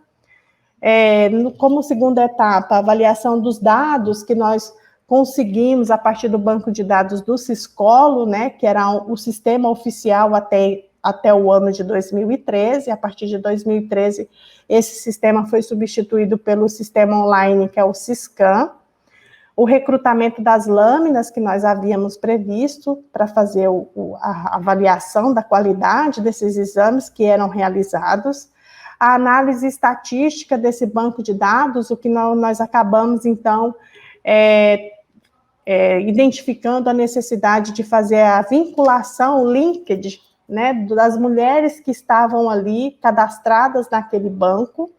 Como segunda etapa, a avaliação dos dados que nós conseguimos a partir do banco de dados do Siscolo, né, que era o sistema oficial até o ano de 2013. A partir de 2013, esse sistema foi substituído pelo sistema online, que é o Siscam. O recrutamento das lâminas que nós havíamos previsto para fazer a avaliação da qualidade desses exames que eram realizados. A análise estatística desse banco de dados, o que nós acabamos, então, identificando a necessidade de fazer a vinculação, o linkage, né, das mulheres que estavam ali cadastradas naquele banco,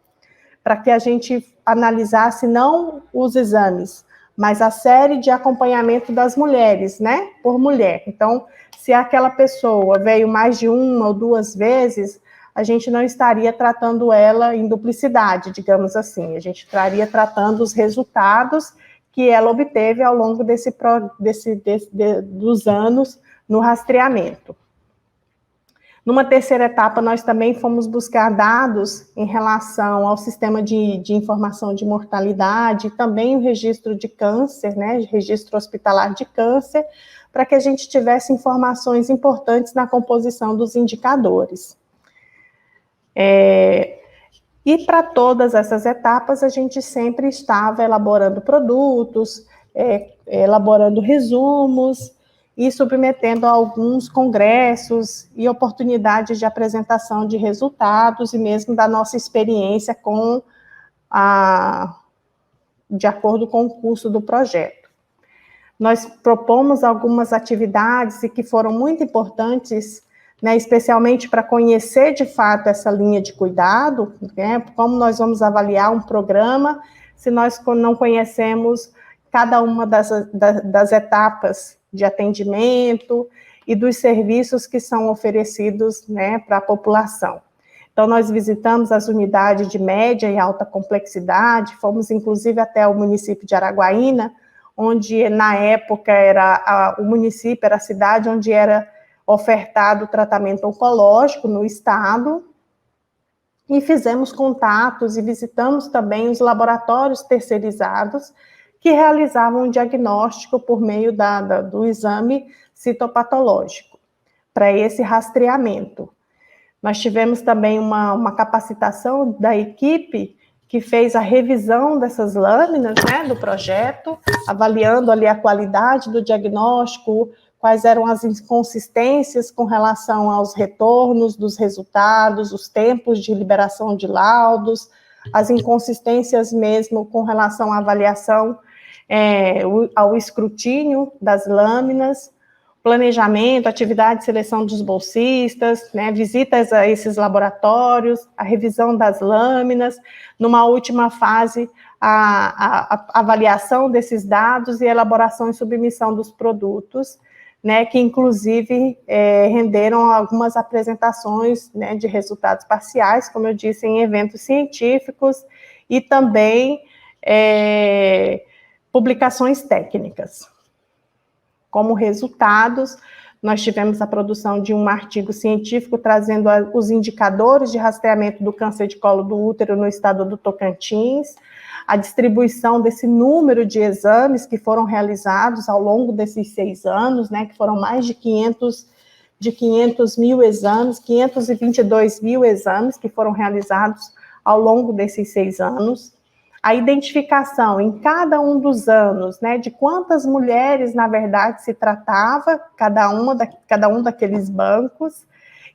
para que a gente analisasse não os exames, mas a série de acompanhamento das mulheres, né, por mulher. Então, se aquela pessoa veio mais de 1 ou 2 vezes, a gente não estaria tratando ela em duplicidade, digamos assim, a gente estaria tratando os resultados que ela obteve ao longo dos anos no rastreamento. Numa terceira etapa, nós também fomos buscar dados em relação ao sistema de informação de mortalidade, também o registro de câncer, né, registro hospitalar de câncer, para que a gente tivesse informações importantes na composição dos indicadores. E para todas essas etapas, a gente sempre estava elaborando produtos, elaborando resumos e submetendo a alguns congressos e oportunidades de apresentação de resultados e mesmo da nossa experiência de acordo com o curso do projeto. Nós propomos algumas atividades e que foram muito importantes né, especialmente para conhecer de fato essa linha de cuidado, né, como nós vamos avaliar um programa se nós não conhecemos cada uma das etapas de atendimento e dos serviços que são oferecidos, né, para a população. Então, nós visitamos as unidades de média e alta complexidade, fomos inclusive até o município de Araguaína, onde na época o município era a cidade onde era ofertado o tratamento oncológico no estado, e fizemos contatos e visitamos também os laboratórios terceirizados que realizavam o diagnóstico por meio do exame citopatológico, para esse rastreamento. Nós tivemos também uma capacitação da equipe que fez a revisão dessas lâminas, né, do projeto, avaliando ali a qualidade do diagnóstico, quais eram as inconsistências com relação aos retornos dos resultados, os tempos de liberação de laudos, as inconsistências mesmo com relação à avaliação, ao escrutínio das lâminas, planejamento, atividade de seleção dos bolsistas, né, visitas a esses laboratórios, a revisão das lâminas, numa última fase, a avaliação desses dados e elaboração e submissão dos produtos, né, que inclusive renderam algumas apresentações, né, de resultados parciais, como eu disse, em eventos científicos e também publicações técnicas. Como resultados, nós tivemos a produção de um artigo científico trazendo os indicadores de rastreamento do câncer de colo do útero no estado do Tocantins, a distribuição desse número de exames que foram realizados ao longo desses 6 anos, né, que foram mais de 500 mil exames, 522 mil exames que foram realizados ao longo desses 6 anos. A identificação em cada um dos anos, né, de quantas mulheres, na verdade, se tratava, cada um daqueles bancos,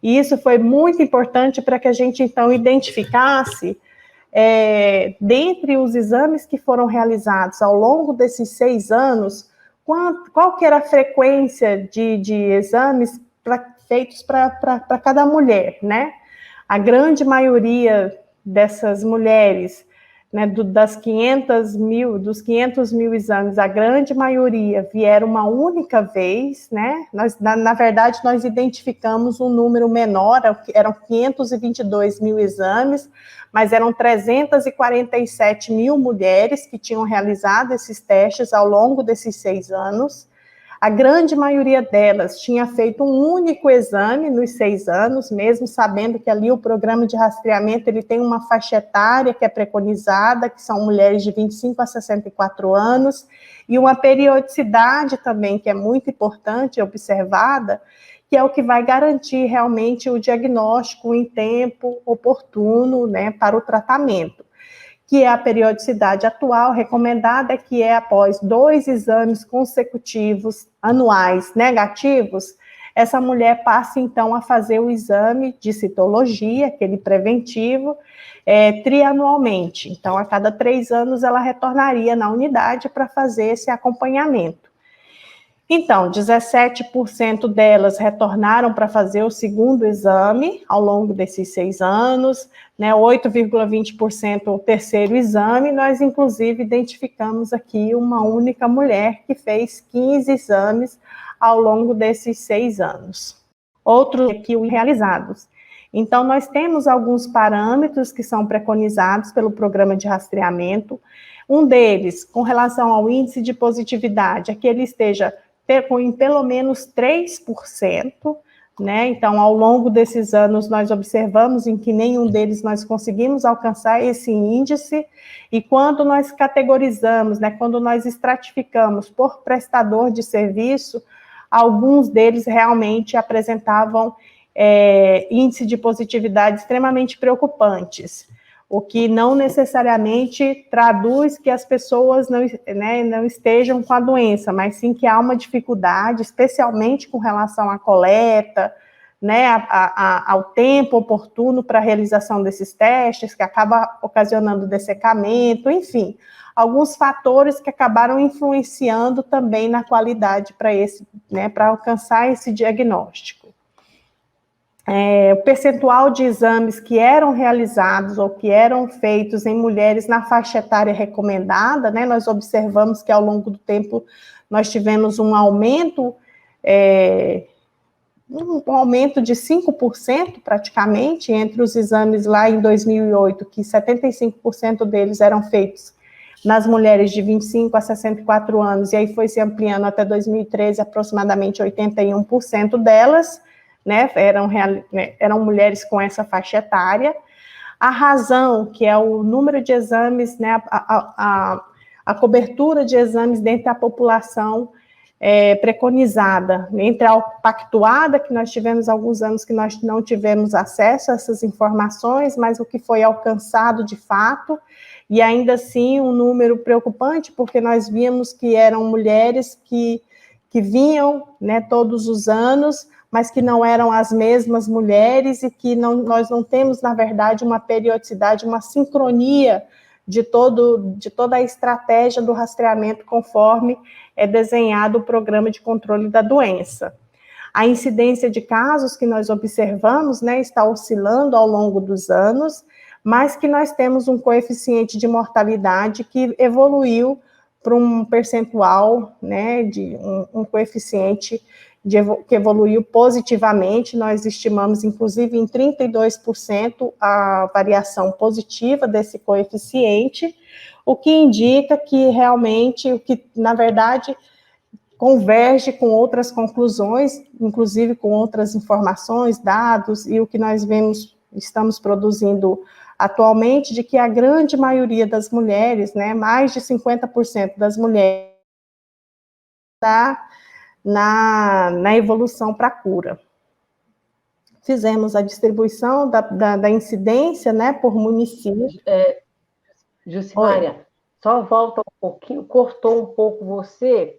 e isso foi muito importante para que a gente, então, identificasse, dentre os exames que foram realizados ao longo desses 6 anos, qual que era a frequência de exames feitos para cada mulher, né? A grande maioria dessas mulheres, né, dos 500 mil exames, a grande maioria vieram uma única vez, né? Na verdade, nós identificamos um número menor, eram 522 mil exames, mas eram 347 mil mulheres que tinham realizado esses testes ao longo desses 6 anos. A grande maioria delas tinha feito um único exame nos 6 anos, mesmo sabendo que ali o programa de rastreamento ele tem uma faixa etária que é preconizada, que são mulheres de 25 a 64 anos, e uma periodicidade também que é muito importante, observada, que é o que vai garantir realmente o diagnóstico em tempo oportuno, né, para o tratamento, que é a periodicidade atual recomendada, que é após 2 exames consecutivos anuais negativos, essa mulher passa, então, a fazer o exame de citologia, aquele preventivo, trianualmente. Então, a cada 3 anos, ela retornaria na unidade para fazer esse acompanhamento. Então, 17% delas retornaram para fazer o segundo exame ao longo desses 6 anos, né, 8,20% o terceiro exame. Nós, inclusive, identificamos aqui uma única mulher que fez 15 exames ao longo desses 6 anos. Outros aqui realizados. Então, nós temos alguns parâmetros que são preconizados pelo programa de rastreamento. Um deles, com relação ao índice de positividade, é que ele esteja em pelo menos 3%, né? Então, ao longo desses anos, nós observamos em que nenhum deles nós conseguimos alcançar esse índice, e quando nós categorizamos, né, quando nós estratificamos por prestador de serviço, alguns deles realmente apresentavam índice de positividade extremamente preocupantes, o que não necessariamente traduz que as pessoas não estejam com a doença, mas sim que há uma dificuldade, especialmente com relação à coleta, né, ao tempo oportuno para a realização desses testes, que acaba ocasionando dessecamento, enfim, alguns fatores que acabaram influenciando também na qualidade para alcançar esse diagnóstico. o percentual de exames que eram realizados ou que eram feitos em mulheres na faixa etária recomendada, né, nós observamos que ao longo do tempo nós tivemos um aumento de 5% praticamente entre os exames lá em 2008, que 75% deles eram feitos nas mulheres de 25 a 64 anos, e aí foi se ampliando até 2013, aproximadamente 81% delas, né, eram mulheres com essa faixa etária. A razão, que é o número de exames, né, a cobertura de exames dentro da população preconizada, entre a pactuada, que nós tivemos alguns anos que nós não tivemos acesso a essas informações, mas o que foi alcançado de fato, e ainda assim um número preocupante, porque nós víamos que eram mulheres que vinham, né, todos os anos, mas que não eram as mesmas mulheres e que nós não temos, na verdade, uma periodicidade, uma sincronia de toda a estratégia do rastreamento conforme é desenhado o programa de controle da doença. A incidência de casos que nós observamos, né, está oscilando ao longo dos anos, mas que nós temos um coeficiente de mortalidade que evoluiu para um percentual, né, de um coeficiente que evoluiu positivamente. Nós estimamos, inclusive, em 32% a variação positiva desse coeficiente, o que indica que realmente, o que, na verdade, converge com outras conclusões, inclusive com outras informações, dados, e o que nós estamos produzindo atualmente, de que a grande maioria das mulheres, né, mais de 50% das mulheres, está na evolução para a cura. Fizemos a distribuição da incidência, né, por município. Jucimária, só volta um pouquinho, cortou um pouco você,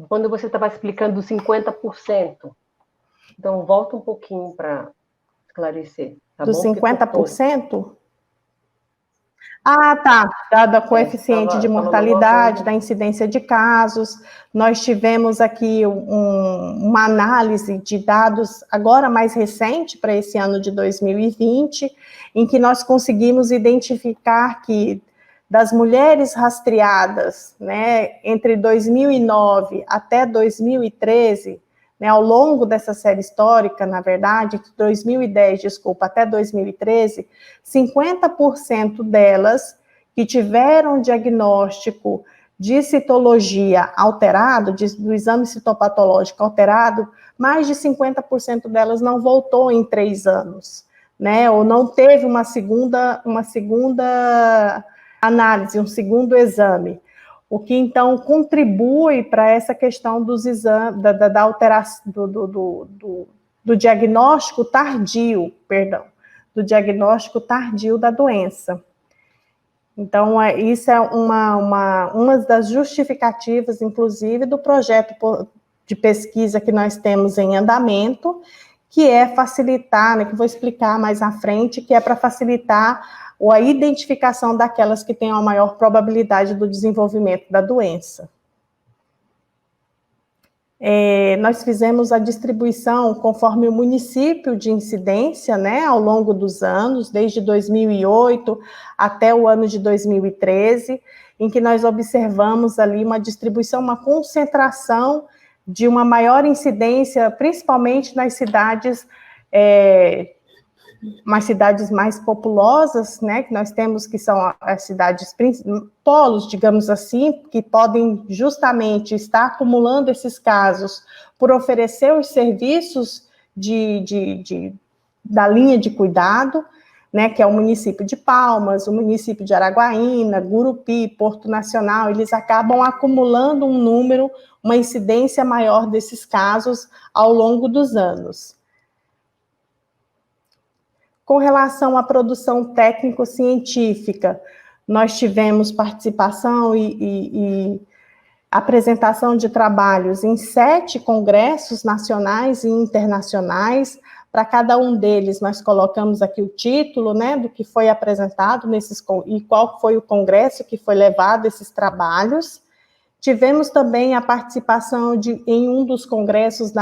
quando você estava explicando dos 50%. Então, volta um pouquinho para esclarecer. Tá Dos bom? 50%? Ah, tá, da coeficiente de mortalidade, da incidência de casos. Nós tivemos aqui uma análise de dados agora mais recente, para esse ano de 2020, em que nós conseguimos identificar que das mulheres rastreadas, né, entre 2009 até 2013, né, ao longo dessa série histórica, na verdade, de 2010, até 2013, 50% delas que tiveram diagnóstico de citologia alterado, do exame citopatológico alterado, mais de 50% delas não voltou em 3 anos, né, ou não teve uma segunda análise, um segundo exame. O que, então, contribui para essa questão dos exames, da alteração, do diagnóstico tardio, do diagnóstico tardio da doença. Então, isso é uma das justificativas, inclusive, do projeto de pesquisa que nós temos em andamento, que é facilitar, né, que vou explicar mais à frente, que é para facilitar ou a identificação daquelas que têm a maior probabilidade do desenvolvimento da doença. Nós fizemos a distribuição conforme o município de incidência, né, ao longo dos anos, desde 2008 até o ano de 2013, em que nós observamos ali uma distribuição, uma concentração de uma maior incidência, principalmente nas cidades mais populosas, né, que nós temos, que são as cidades polos, digamos assim, que podem justamente estar acumulando esses casos por oferecer os serviços da linha de cuidado, né, que é o município de Palmas, o município de Araguaína, Gurupi, Porto Nacional. Eles acabam acumulando uma incidência maior desses casos ao longo dos anos. Com relação à produção técnico-científica, nós tivemos participação e apresentação de trabalhos em 7 congressos nacionais e internacionais. Para cada um deles, nós colocamos aqui o título, né, do que foi apresentado e qual foi o congresso que foi levado esses trabalhos. Tivemos também a participação em um dos congressos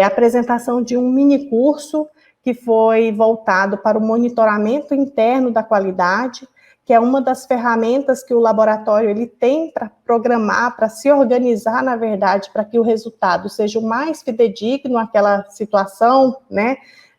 apresentação de um mini curso que foi voltado para o monitoramento interno da qualidade, que é uma das ferramentas que o laboratório ele tem para programar, para se organizar, na verdade, para que o resultado seja o mais fidedigno àquela situação, né,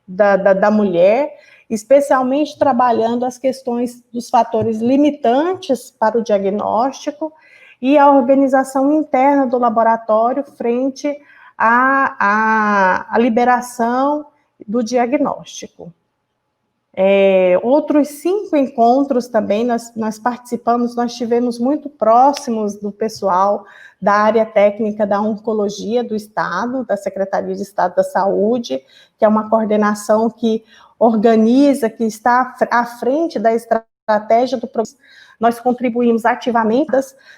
da mulher, especialmente trabalhando as questões dos fatores limitantes para o diagnóstico e a organização interna do laboratório frente à liberação do diagnóstico. Outros 5 encontros também nós participamos, nós estivemos muito próximos do pessoal da área técnica da oncologia do Estado, da Secretaria de Estado da Saúde, que é uma coordenação que organiza, que está à frente da estratégia do programa. Nós contribuímos ativamente,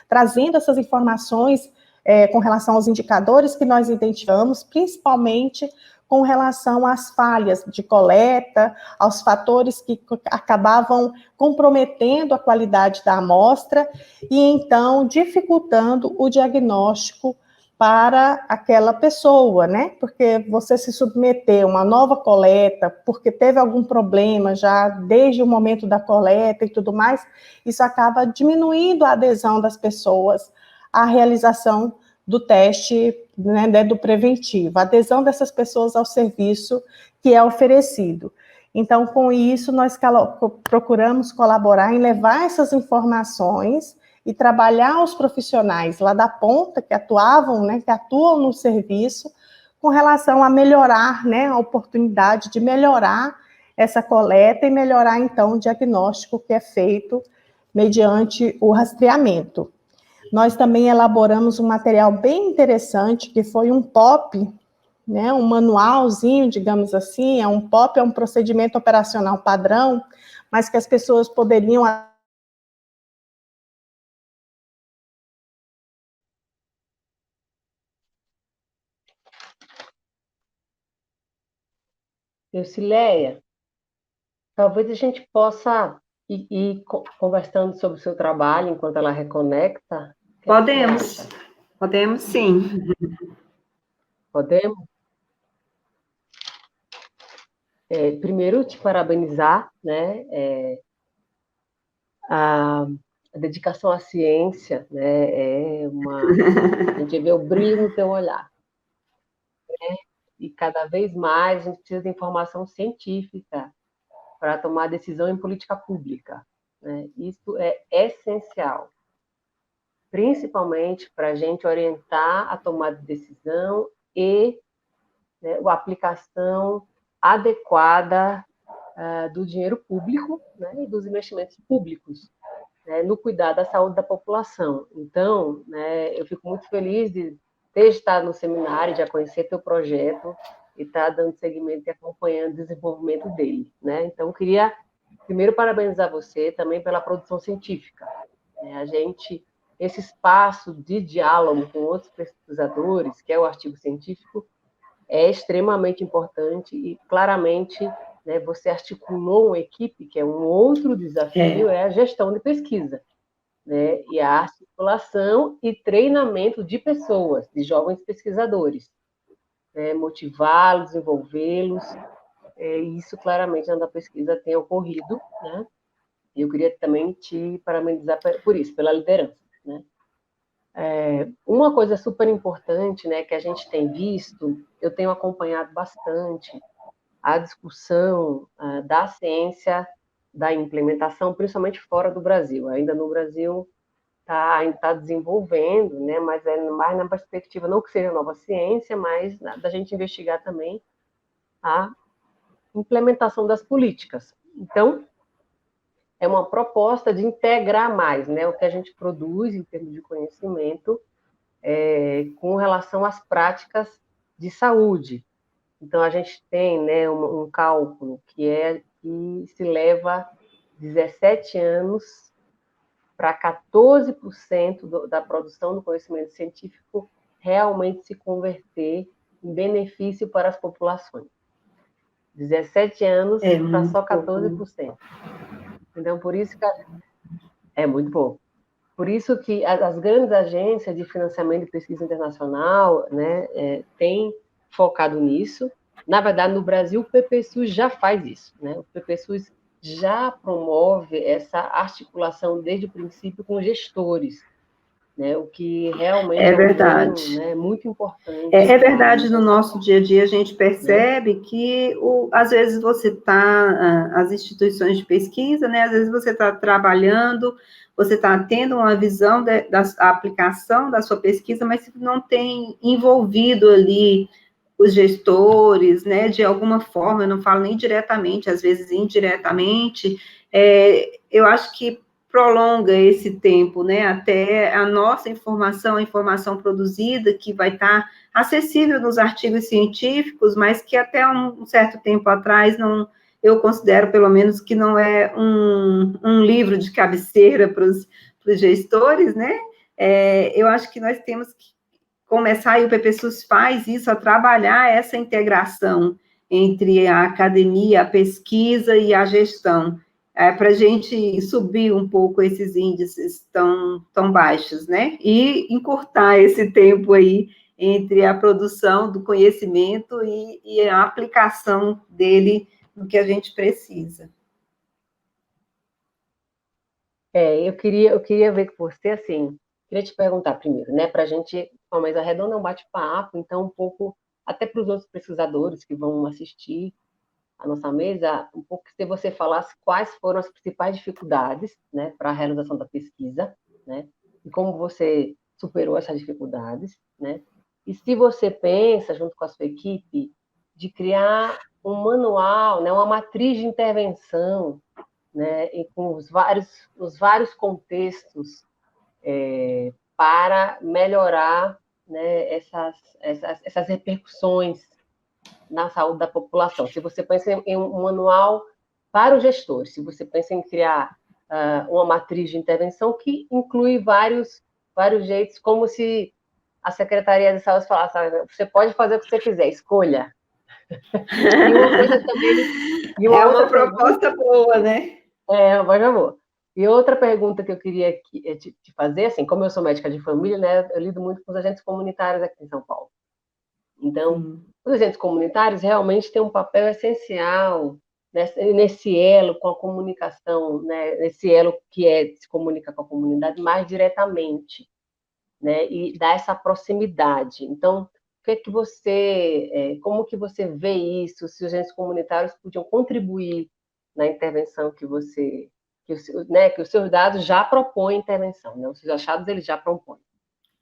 trazendo essas informações com relação aos indicadores que nós identificamos, principalmente com relação às falhas de coleta, aos fatores que acabavam comprometendo a qualidade da amostra e, então, dificultando o diagnóstico para aquela pessoa, né? Porque você se submeter a uma nova coleta, porque teve algum problema já desde o momento da coleta e tudo mais, isso acaba diminuindo a adesão das pessoas à realização do teste, né, do preventivo, a adesão dessas pessoas ao serviço que é oferecido. Então, com isso, nós procuramos colaborar em levar essas informações e trabalhar os profissionais lá da ponta que atuavam, né, que atuam no serviço, com relação a melhorar, né, a oportunidade de melhorar essa coleta e melhorar, então, o diagnóstico que é feito mediante o rastreamento. Nós também elaboramos um material bem interessante, que foi um POP, né, um manualzinho, digamos assim, um POP é um procedimento operacional padrão, mas que as pessoas poderiam... Eucileia, talvez a gente possa ir conversando sobre o seu trabalho enquanto ela reconecta. Podemos sim. Podemos? Primeiro, te parabenizar, né? A dedicação à ciência, né? A gente vê o brilho no teu olhar. Né? E cada vez mais a gente precisa de informação científica para tomar decisão em política pública. Né? Isso é essencial, principalmente para a gente orientar a tomada de decisão e, né, a aplicação adequada do dinheiro público, né, e dos investimentos públicos, né, no cuidado da saúde da população. Então, né, eu fico muito feliz de ter estado no seminário, de conhecer teu projeto e estar dando seguimento e acompanhando o desenvolvimento dele. Né? Então, eu queria primeiro parabenizar você também pela produção científica. Né? Esse espaço de diálogo com outros pesquisadores, que é o artigo científico, é extremamente importante e, claramente, né, você articulou uma equipe, que é um outro desafio, é a gestão de pesquisa, né, e a articulação e treinamento de pessoas, de jovens pesquisadores, né, motivá-los, desenvolvê-los, e isso, claramente, na pesquisa tem ocorrido, né, e eu queria também te parabenizar por isso, pela liderança, né. Uma coisa super importante, né, que a gente tem visto, eu tenho acompanhado bastante a discussão da ciência, da implementação, principalmente fora do Brasil. Ainda no Brasil está desenvolvendo, né, mas é mais na perspectiva, não que seja nova ciência, mas da gente investigar também a implementação das políticas. Então, é uma proposta de integrar mais, né, o que a gente produz em termos de conhecimento com relação às práticas de saúde. Então, a gente tem, né, um cálculo que se leva 17 anos para 14% da produção do conhecimento científico realmente se converter em benefício para as populações. 17 anos para só 14%. Então, por isso que é muito pouco. Por isso que as grandes agências de financiamento de pesquisa internacional, né, têm focado nisso. Na verdade, no Brasil, o PPSUS já faz isso, né? O PPSUS já promove essa articulação desde o princípio com gestores, né? O que realmente É um verdade. ganho, né, muito importante. É verdade, no nosso dia a dia a gente percebe, né, que às vezes você está, as instituições de pesquisa, né, às vezes você está trabalhando, você está tendo uma visão da aplicação da sua pesquisa, mas não tem envolvido ali os gestores, né, de alguma forma, eu não falo nem diretamente, às vezes indiretamente, eu acho que prolonga esse tempo, né, até a nossa informação, a informação produzida, que vai estar acessível nos artigos científicos, mas que até um certo tempo atrás, eu considero, pelo menos, que não é um livro de cabeceira para os gestores, né, eu acho que nós temos que começar, e o PPSUS faz isso, a trabalhar essa integração entre a academia, a pesquisa e a gestão, para a gente subir um pouco esses índices tão baixos, né? E encurtar esse tempo aí entre a produção do conhecimento e a aplicação dele no que a gente precisa. Eu queria ver com você, assim, queria te perguntar primeiro, né, para a gente, mas a Redonda é um bate-papo, então um pouco, até para os outros pesquisadores que vão assistir a nossa mesa, um pouco se você falasse quais foram as principais dificuldades, né, para a realização da pesquisa, né, e como você superou essas dificuldades, né, e se você pensa, junto com a sua equipe, de criar um manual, né, uma matriz de intervenção, né, e com os vários contextos para melhorar, né, essas repercussões na saúde da população. Se você pensa em um manual para os gestores, se você pensa em criar uma matriz de intervenção que inclui vários jeitos, como se a Secretaria de Saúde falasse, você pode fazer o que você quiser, escolha. E uma coisa também... uma proposta boa, né? Mas eu vou. E outra pergunta que eu queria te fazer, assim, como eu sou médica de família, né, eu lido muito com os agentes comunitários aqui em São Paulo. Então, os agentes comunitários realmente têm um papel essencial nesse elo com a comunicação, né, nesse elo que se comunica com a comunidade mais diretamente, né, e dá essa proximidade. Então, como que você vê isso, se os agentes comunitários podiam contribuir na intervenção que os seus dados já propõem intervenção, né, os seus achados eles já propõem.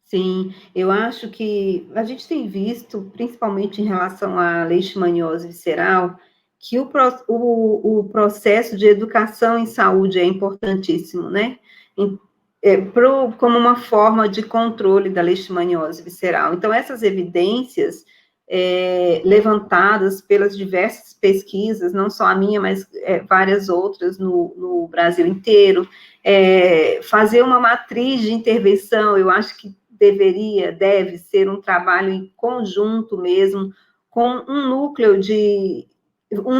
Sim, eu acho que a gente tem visto, principalmente em relação à leishmaniose visceral, que o processo de educação em saúde é importantíssimo, né? Como uma forma de controle da leishmaniose visceral. Então, essas evidências levantadas pelas diversas pesquisas, não só a minha, mas várias outras no Brasil inteiro, fazer uma matriz de intervenção, eu acho que deve ser um trabalho em conjunto mesmo, com um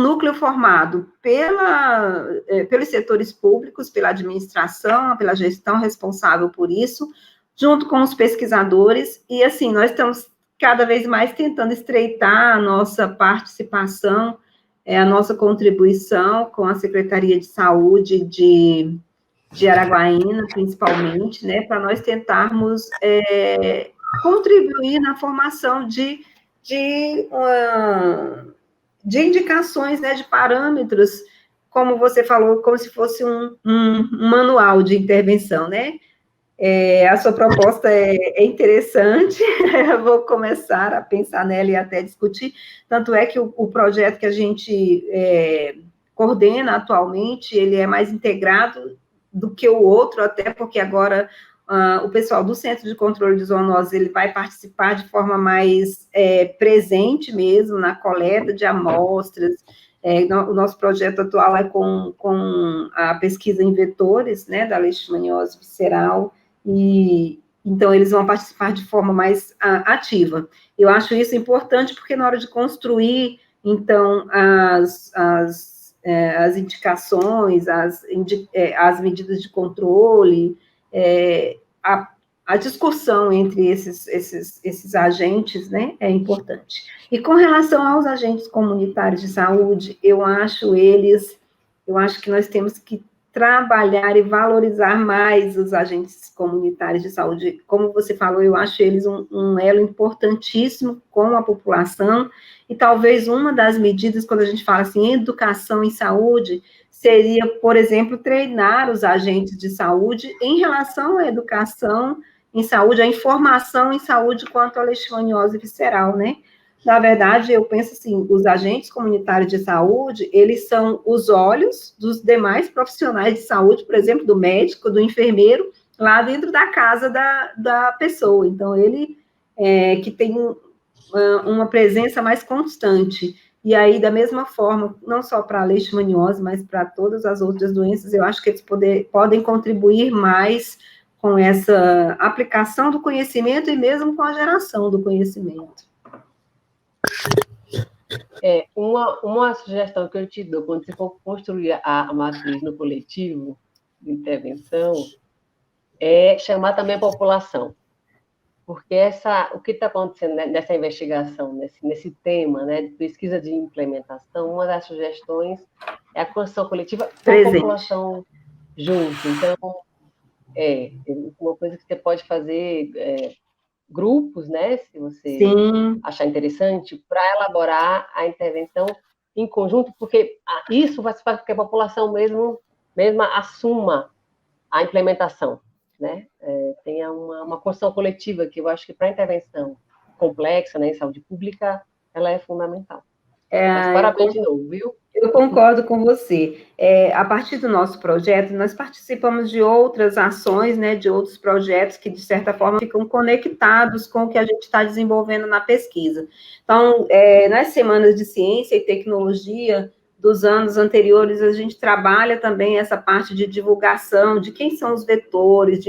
núcleo formado pelos setores públicos, pela administração, pela gestão responsável por isso, junto com os pesquisadores, e assim, nós estamos cada vez mais tentando estreitar a nossa participação, a nossa contribuição com a Secretaria de Saúde de Araguaína, principalmente, né, para nós tentarmos contribuir na formação de indicações, né, de parâmetros, como você falou, como se fosse um manual de intervenção, né? A sua proposta é interessante, eu vou começar a pensar nela e até discutir, tanto é que o projeto que a gente coordena atualmente, ele é mais integrado do que o outro, até porque agora o pessoal do Centro de Controle de Zoonoses, ele vai participar de forma mais presente mesmo, na coleta de amostras. O nosso projeto atual é com a pesquisa em vetores, né, da leishmaniose visceral, e então eles vão participar de forma mais ativa. Eu acho isso importante, porque na hora de construir, então, as indicações, as medidas de controle, a discussão entre esses agentes, né, é importante. E com relação aos agentes comunitários de saúde, eu acho que nós temos que trabalhar e valorizar mais os agentes comunitários de saúde. Como você falou, eu acho eles um elo importantíssimo com a população, e talvez uma das medidas, quando a gente fala assim, educação em saúde, seria, por exemplo, treinar os agentes de saúde em relação à educação em saúde, a informação em saúde quanto à leishmaniose visceral, né? Na verdade, eu penso assim, os agentes comunitários de saúde, eles são os olhos dos demais profissionais de saúde, por exemplo, do médico, do enfermeiro, lá dentro da casa da pessoa. Então, ele que tem uma presença mais constante. E aí, da mesma forma, não só para a leishmaniose, mas para todas as outras doenças, eu acho que eles podem contribuir mais com essa aplicação do conhecimento e mesmo com a geração do conhecimento. Uma sugestão que eu te dou, quando você for construir a matriz no coletivo de intervenção, é chamar também a população. Porque o que está acontecendo nessa investigação, nesse tema, né, de pesquisa de implementação, uma das sugestões é a construção coletiva com a população junto. Então, uma coisa que você pode fazer grupos, né, se você achar interessante, para elaborar a intervenção em conjunto, porque isso vai fazer com que a população mesma assuma a implementação, né? Tenha uma construção coletiva, que eu acho que para a intervenção complexa, né, em saúde pública, ela é fundamental. Mas parabéns de novo, viu? Eu concordo com você. A partir do nosso projeto, nós participamos de outras ações, né, de outros projetos que, de certa forma, ficam conectados com o que a gente está desenvolvendo na pesquisa. Então, nas semanas de ciência e tecnologia dos anos anteriores, a gente trabalha também essa parte de divulgação, de quem são os vetores,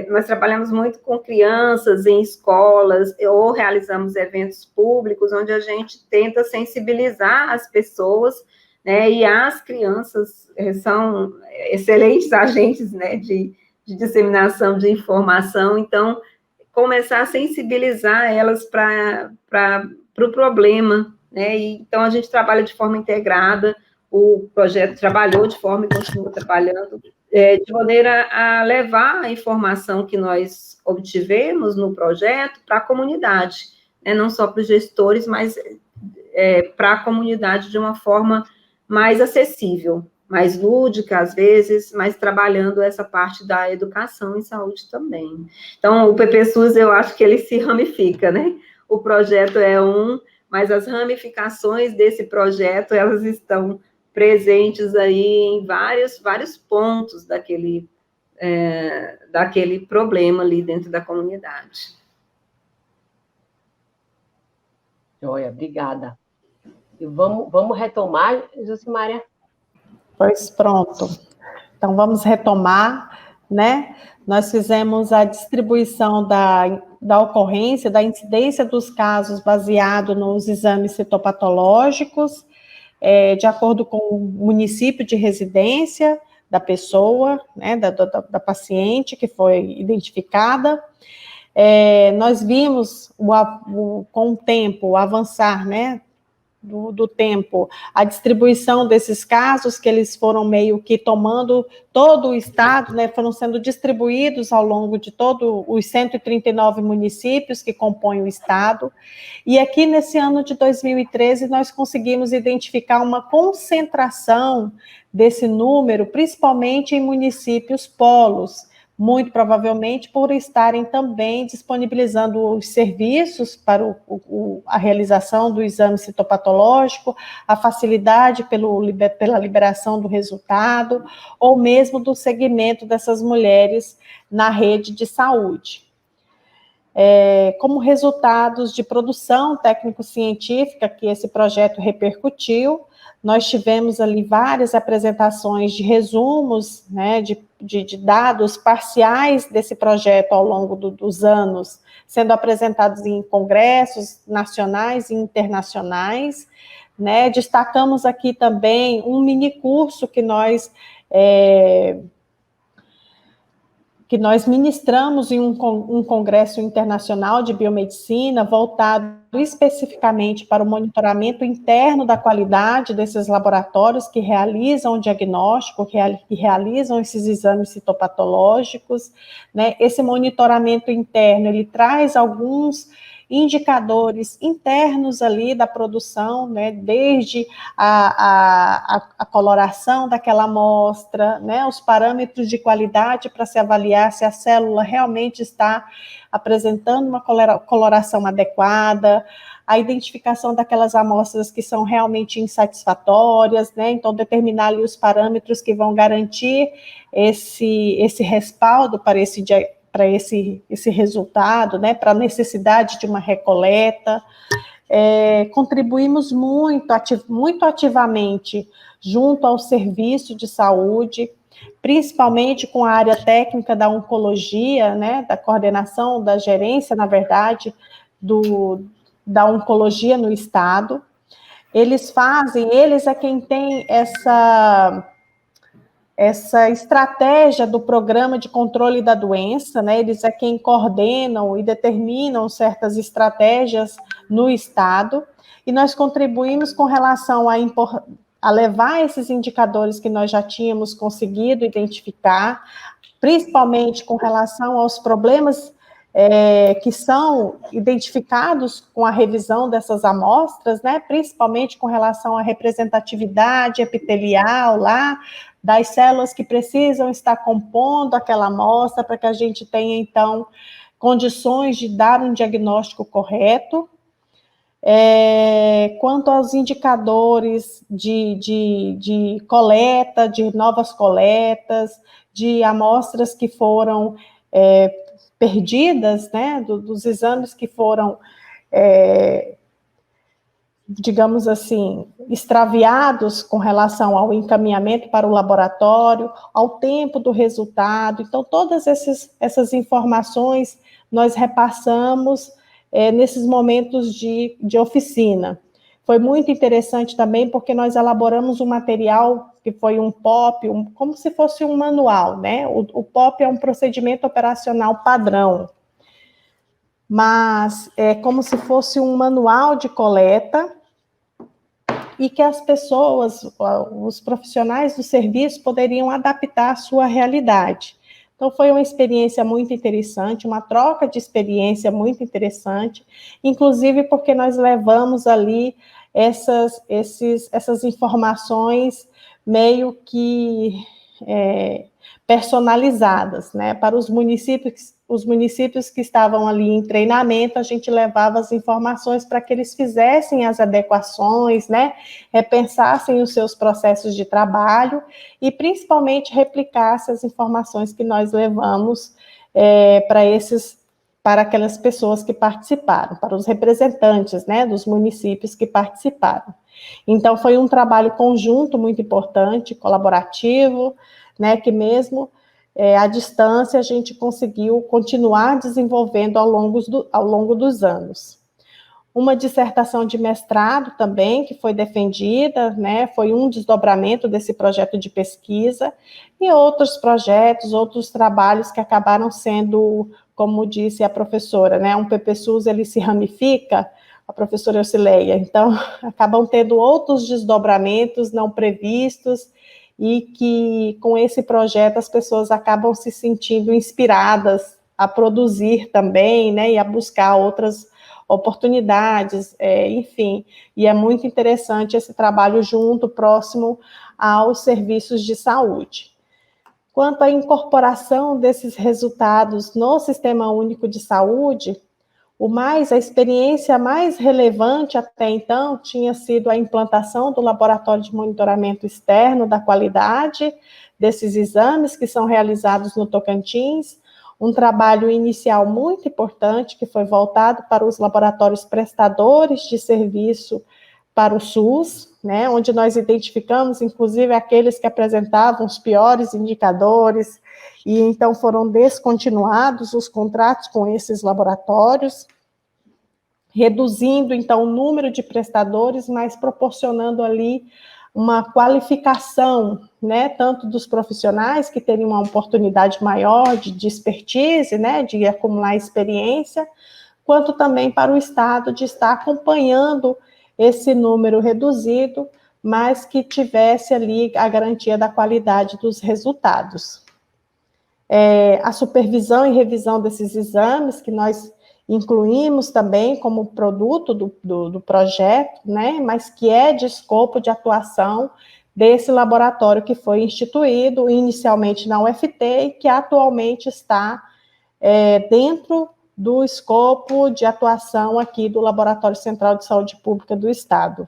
nós trabalhamos muito com crianças em escolas, ou realizamos eventos públicos, onde a gente tenta sensibilizar as pessoas, né, e as crianças são excelentes agentes, né, de disseminação de informação, então, começar a sensibilizar elas para o problema, né, e, então a gente trabalha de forma integrada, o projeto trabalhou de forma e continua trabalhando, de maneira a levar a informação que nós obtivemos no projeto para a comunidade, né, não só para os gestores, mas para a comunidade de uma forma mais acessível, mais lúdica, às vezes, mas trabalhando essa parte da educação em saúde também. Então, o PPSUS, eu acho que ele se ramifica, né? O projeto é mas as ramificações desse projeto, elas estão presentes aí em vários pontos daquele problema ali dentro da comunidade. Joia, obrigada. E vamos retomar, Jucimária? Pois pronto. Então, vamos retomar, né? Nós fizemos a distribuição da ocorrência, da incidência dos casos baseado nos exames citopatológicos, de acordo com o município de residência da pessoa, né, da paciente que foi identificada. Nós vimos, com o tempo, avançar, né, do tempo, a distribuição desses casos, que eles foram meio que tomando todo o estado, né, foram sendo distribuídos ao longo de todos os 139 municípios que compõem o estado, e aqui nesse ano de 2013 nós conseguimos identificar uma concentração desse número, principalmente em municípios polos, muito provavelmente por estarem também disponibilizando os serviços para a realização do exame citopatológico, a facilidade pela liberação do resultado, ou mesmo do segmento dessas mulheres na rede de saúde. Como resultados de produção técnico-científica que esse projeto repercutiu, nós tivemos ali várias apresentações de resumos, né, de dados parciais desse projeto ao longo dos anos, sendo apresentados em congressos nacionais e internacionais, né. Destacamos aqui também um mini curso que nós que nós ministramos em um congresso internacional de biomedicina, voltado especificamente para o monitoramento interno da qualidade desses laboratórios que realizam o diagnóstico, que realizam esses exames citopatológicos, né? Esse monitoramento interno, ele traz alguns indicadores internos ali da produção, né, desde a coloração daquela amostra, né, os parâmetros de qualidade para se avaliar se a célula realmente está apresentando uma coloração adequada, a identificação daquelas amostras que são realmente insatisfatórias, né, então determinar ali os parâmetros que vão garantir esse respaldo para esse resultado, né, para a necessidade de uma recoleta. Contribuímos muito ativamente junto ao serviço de saúde, principalmente com a área técnica da oncologia, né, da coordenação, da gerência, na verdade, da oncologia no estado. Eles é quem tem essa estratégia do programa de controle da doença, né? Eles é quem coordenam e determinam certas estratégias no estado, e nós contribuímos com relação a levar esses indicadores que nós já tínhamos conseguido identificar, principalmente com relação aos problemas que são identificados com a revisão dessas amostras, né, principalmente com relação à representatividade epitelial lá, das células que precisam estar compondo aquela amostra, para que a gente tenha, então, condições de dar um diagnóstico correto. Quanto aos indicadores de coleta, de novas coletas, de amostras que foram perdidas, né, dos exames que foram, digamos assim, extraviados com relação ao encaminhamento para o laboratório, ao tempo do resultado. Então, todas essas informações nós repassamos nesses momentos de oficina. Foi muito interessante também, porque nós elaboramos um material que foi um POP, como se fosse um manual, né? O POP é um procedimento operacional padrão, mas é como se fosse um manual de coleta, e que as pessoas, os profissionais do serviço, poderiam adaptar à sua realidade. Então, foi uma experiência muito interessante, uma troca de experiência muito interessante, inclusive porque nós levamos ali essas informações meio que personalizadas, né? Para os municípios que estavam ali em treinamento, a gente levava as informações para que eles fizessem as adequações, né? Repensassem os seus processos de trabalho e, principalmente, replicassem as informações que nós levamos para aquelas pessoas que participaram, para os representantes, né, dos municípios que participaram. Então, foi um trabalho conjunto muito importante, colaborativo, né, que mesmo à distância a gente conseguiu continuar desenvolvendo ao longo dos anos. Uma dissertação de mestrado também, que foi defendida, né, foi um desdobramento desse projeto de pesquisa, e outros projetos, outros trabalhos que acabaram sendo, como disse a professora, né, um PPSUS, ele se ramifica, a professora Eucileia, então, acabam tendo outros desdobramentos não previstos, e que, com esse projeto, as pessoas acabam se sentindo inspiradas a produzir também, né, e a buscar outras oportunidades, enfim, e é muito interessante esse trabalho junto, próximo aos serviços de saúde. Quanto à incorporação desses resultados no Sistema Único de Saúde, a experiência mais relevante até então tinha sido a implantação do Laboratório de Monitoramento Externo da Qualidade desses exames que são realizados no Tocantins, um trabalho inicial muito importante que foi voltado para os laboratórios prestadores de serviço para o SUS, né, onde nós identificamos, inclusive, aqueles que apresentavam os piores indicadores, e então foram descontinuados os contratos com esses laboratórios, reduzindo, então, o número de prestadores, mas proporcionando ali uma qualificação, né, tanto dos profissionais que teriam uma oportunidade maior de expertise, né, de acumular experiência, quanto também para o Estado de estar acompanhando esse número reduzido, mas que tivesse ali a garantia da qualidade dos resultados. A supervisão e revisão desses exames, que nós incluímos também como produto do projeto, né, mas que é de escopo de atuação desse laboratório que foi instituído inicialmente na UFT e que atualmente está dentro do escopo de atuação aqui do Laboratório Central de Saúde Pública do Estado.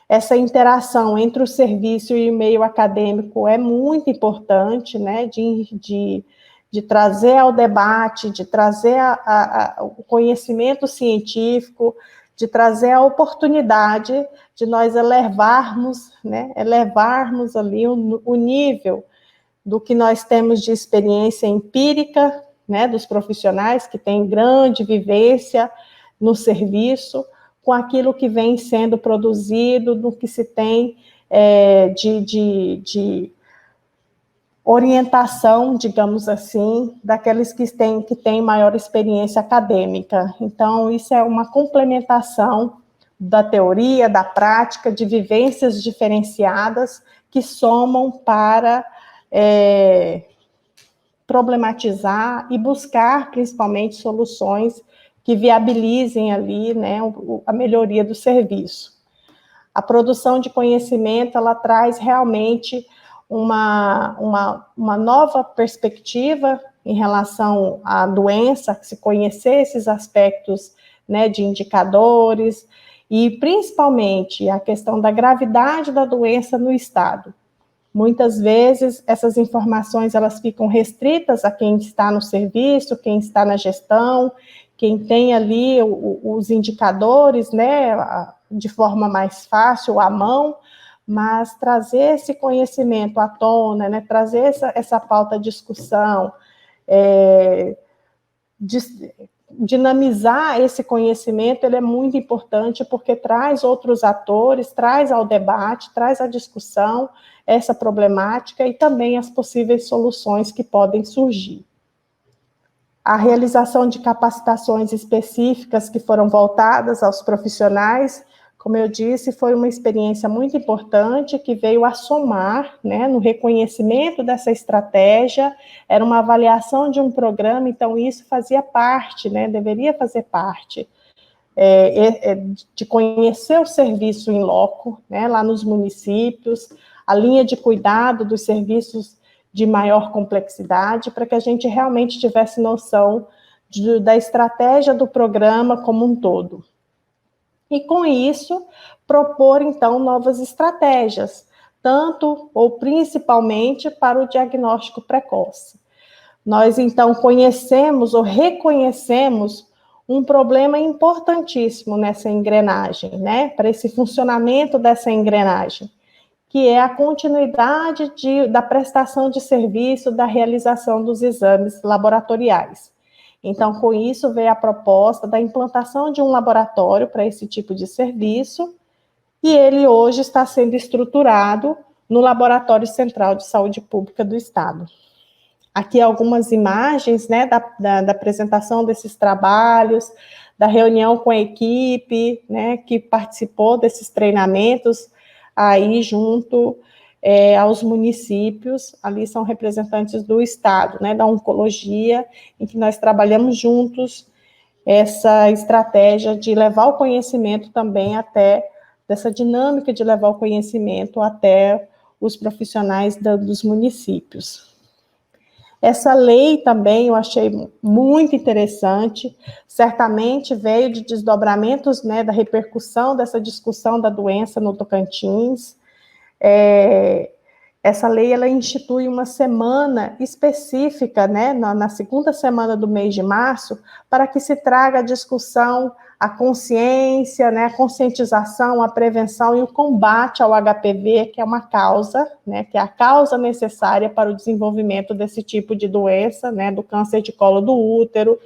Essa interação entre o serviço e o meio acadêmico é muito importante, né, de trazer ao debate, de trazer o conhecimento científico, de trazer a oportunidade de nós elevarmos ali o nível do que nós temos de experiência empírica, né, dos profissionais que têm grande vivência no serviço, com aquilo que vem sendo produzido, no que se tem de orientação, digamos assim, daqueles que têm maior experiência acadêmica. Então, isso é uma complementação da teoria, da prática, de vivências diferenciadas que somam para problematizar e buscar, principalmente, soluções que viabilizem ali, né, a melhoria do serviço. A produção de conhecimento, ela traz realmente uma nova perspectiva em relação à doença, se conhecer esses aspectos, né, de indicadores, e principalmente a questão da gravidade da doença no Estado. Muitas vezes, essas informações elas ficam restritas a quem está no serviço, quem está na gestão, quem tem ali os indicadores, né, de forma mais fácil, à mão, mas trazer esse conhecimento à tona, né, trazer essa pauta à discussão, dinamizar esse conhecimento, ele é muito importante porque traz outros atores, traz ao debate, traz à discussão essa problemática e também as possíveis soluções que podem surgir. A realização de capacitações específicas que foram voltadas aos profissionais, como eu disse, foi uma experiência muito importante que veio a somar, né, no reconhecimento dessa estratégia, era uma avaliação de um programa, então isso fazia parte, né, deveria fazer parte de conhecer o serviço em loco, né, lá nos municípios, a linha de cuidado dos serviços de maior complexidade, para que a gente realmente tivesse noção da estratégia do programa como um todo. E, com isso, propor, então, novas estratégias, tanto ou principalmente para o diagnóstico precoce. Nós, então, conhecemos ou reconhecemos um problema importantíssimo nessa engrenagem, né, para esse funcionamento dessa engrenagem, que é a continuidade da prestação de serviço, da realização dos exames laboratoriais. Então, com isso, veio a proposta da implantação de um laboratório para esse tipo de serviço, e ele hoje está sendo estruturado no Laboratório Central de Saúde Pública do Estado. Aqui algumas imagens, né, da apresentação desses trabalhos, da reunião com a equipe, né, que participou desses treinamentos, aí junto aos municípios, ali são representantes do Estado, né, da oncologia, em que nós trabalhamos juntos essa estratégia de levar o conhecimento também dessa dinâmica de levar o conhecimento até os profissionais dos municípios. Essa lei também eu achei muito interessante, certamente veio de desdobramentos, né, da repercussão dessa discussão da doença no Tocantins. Essa lei, ela institui uma semana específica, né, na segunda semana do mês de março, para que se traga a discussão, a consciência, né, a conscientização, a prevenção e o combate ao HPV, que é uma causa, né, que é a causa necessária para o desenvolvimento desse tipo de doença, né, do câncer de colo do útero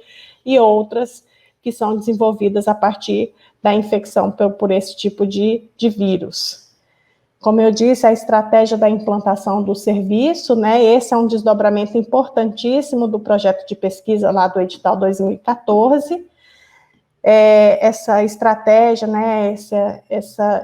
e outras que são desenvolvidas a partir da infecção por esse tipo de vírus. como eu disse, a estratégia da implantação do serviço, né, esse é um desdobramento importantíssimo do projeto de pesquisa lá do edital 2014. Essa estratégia, né,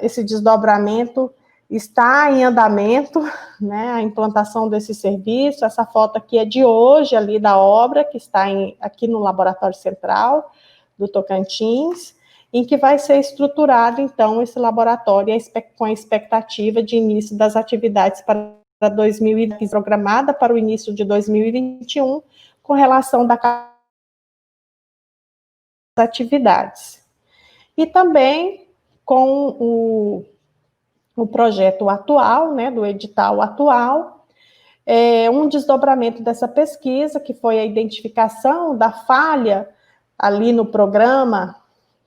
esse desdobramento está em andamento, né, a implantação desse serviço. Essa foto aqui é de hoje, ali da obra, que está aqui no Laboratório Central do Tocantins, em que vai ser estruturado, então, esse laboratório com a expectativa de início das atividades para 2020, programada para o início de 2021, com relação das atividades. E também com o projeto atual, né, do edital atual, um desdobramento dessa pesquisa, que foi a identificação da falha ali no programa,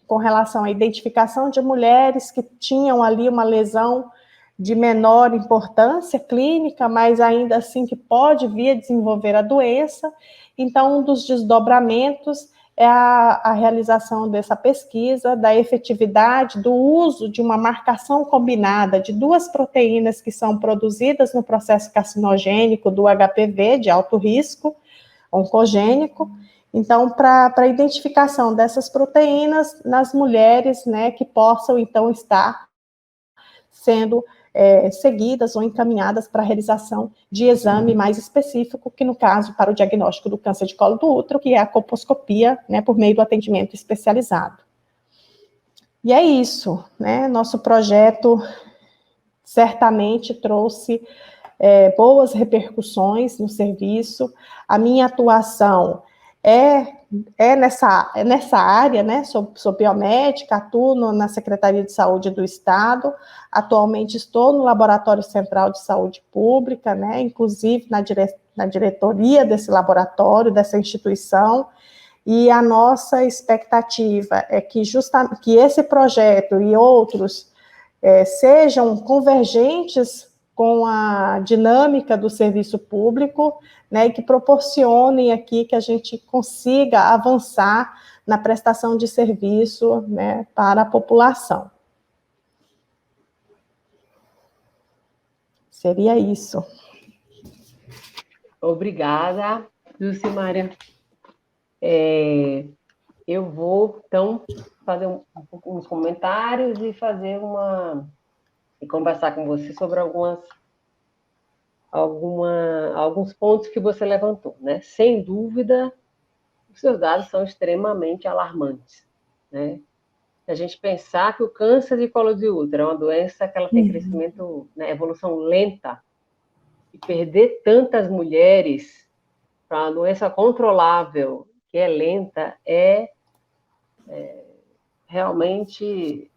com relação à identificação de mulheres que tinham ali uma lesão de menor importância clínica, mas ainda assim que pode vir a desenvolver a doença. Então, um dos desdobramentos é a realização dessa pesquisa, da efetividade do uso de uma marcação combinada de duas proteínas que são produzidas no processo carcinogênico do HPV, de alto risco, oncogênico. Então, para a identificação dessas proteínas nas mulheres, né, que possam, então, estar sendo seguidas ou encaminhadas para a realização de exame mais específico, que no caso, para o diagnóstico do câncer de colo do útero, que é a colposcopia, né, por meio do atendimento especializado. E é isso, né, nosso projeto certamente trouxe boas repercussões no serviço. A minha atuação é nessa área, né? Sou biomédica, atuo na Secretaria de Saúde do Estado, atualmente estou no Laboratório Central de Saúde Pública, né? Inclusive na diretoria desse laboratório, dessa instituição, e a nossa expectativa é que esse projeto e outros sejam convergentes com a dinâmica do serviço público, né, e que proporcionem aqui que a gente consiga avançar na prestação de serviço, né, para a população. Seria isso. Obrigada, Dulcimária. Eu vou, então, fazer uns comentários e conversar com você sobre alguns pontos que você levantou, né? Sem dúvida, os seus dados são extremamente alarmantes, né? Se a gente pensar que o câncer de colo de útero é uma doença que ela tem crescimento, né, evolução lenta, e perder tantas mulheres para uma doença controlável, que é lenta, realmente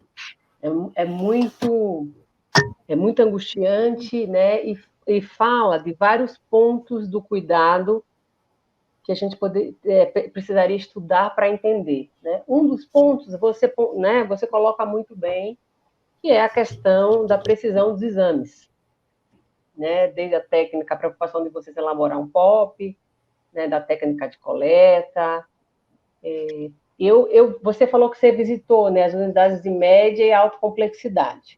muito angustiante, né? E fala de vários pontos do cuidado que a gente precisaria estudar para entender, né? Um dos pontos você coloca muito bem, que é a questão da precisão dos exames, né? Desde a técnica, a preocupação de vocês elaborar um POP, né? Da técnica de coleta. Você falou que você visitou, né, as unidades de média e alta complexidade.